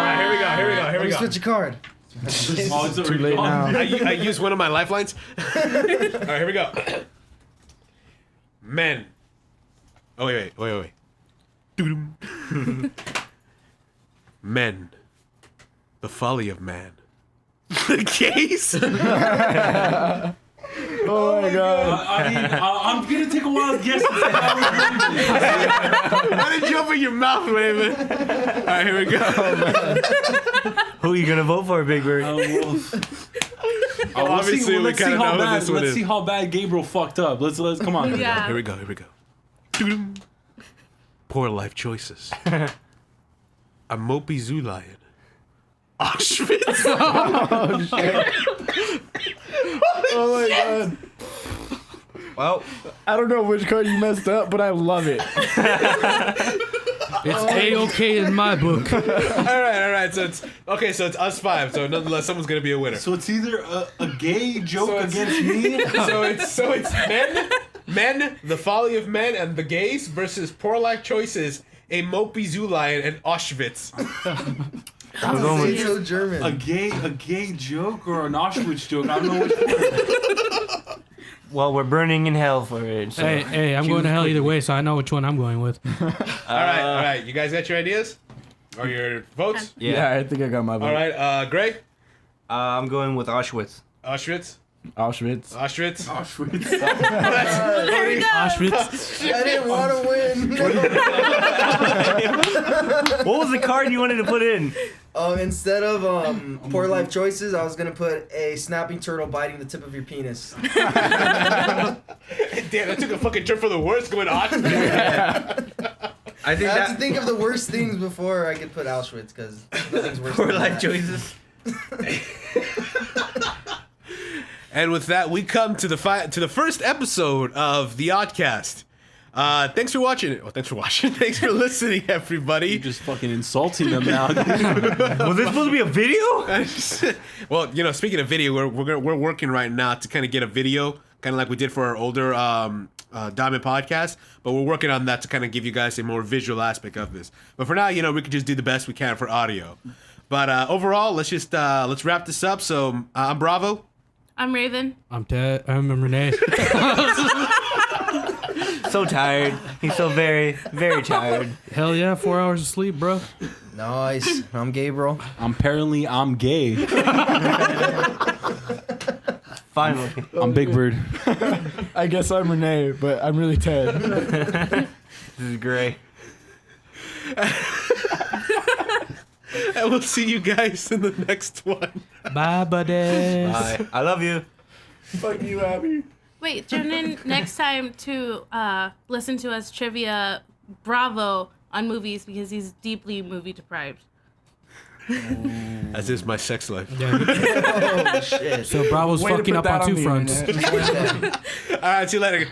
right, here we go. Let me switch a card. Oh, it's Too late now. I used one of my lifelines. All right, here we go. Men. Oh wait. Doo-doo. Men. The folly of man. The case. Oh my god. I mean, I'm gonna take a wild guess. And say how Why did you open your mouth, Raven? All right, here we go. Who are you gonna vote for, Big Bird? Obviously, we kinda know who this one Let's is. see how bad Gabriel fucked up. Let's come on. Yeah. Here we go. Poor life choices. A mopey zoo lion. Auschwitz. Oh my god. Well, I don't know which card you messed up, but I love it. It's A-okay in my book. all right. So it's us five. So nonetheless, someone's gonna be a winner. So it's either a gay joke So it's- against me. So it's men, the folly of men, and the gays versus poor life choices. A mopey zoo lion and Auschwitz. I'm going It's with so German. a gay joke or an Auschwitz joke. I don't know which one. well, we're burning in hell for it. So Hey, I'm going to hell either way, so I know which one I'm going with. All right. You guys got your ideas or your votes? Yeah. I think I got my vote. All right. Greg, I'm going with Auschwitz. Auschwitz. Auschwitz. Auschwitz. There we go. Auschwitz. I didn't want to win. What was the card you wanted to put in? Instead of poor life choices, I was gonna put a snapping turtle biting the tip of your penis. Damn, I took a fucking trip for the worst going to Auschwitz. I think I had to that think of the worst things before I could put Auschwitz, because nothing's worse poor than life that. choices. And with that, we come to the first episode of the Oddcast. Thanks for watching. Oh, thanks for watching. Thanks for listening, everybody. You're just fucking insulting them now. Was this supposed to be a video? Well, speaking of video, we're working right now to kind of get a video, kind of like we did for our older Diamond podcast. But we're working on that to kind of give you guys a more visual aspect of this. But for now, we can just do the best we can for audio. But overall, let's wrap this up. So I'm Bravo. I'm Raven. I'm Renee. So tired. He's so very, very tired. Hell yeah, 4 hours of sleep, bro. Nice. I'm Gabriel. Apparently, I'm gay. Finally. I'm Big Bird. I guess I'm Renee, but I'm really Ted. This is great. And we'll see you guys in the next one. Bye, buddies. Bye. I love you. Fuck you, Abby. Wait, tune in next time to listen to us trivia Bravo on movies because he's deeply movie deprived. As is my sex life. Yeah. Oh shit. So Bravo's Way to fucking put up that on two the fronts. internet. All right, see you later.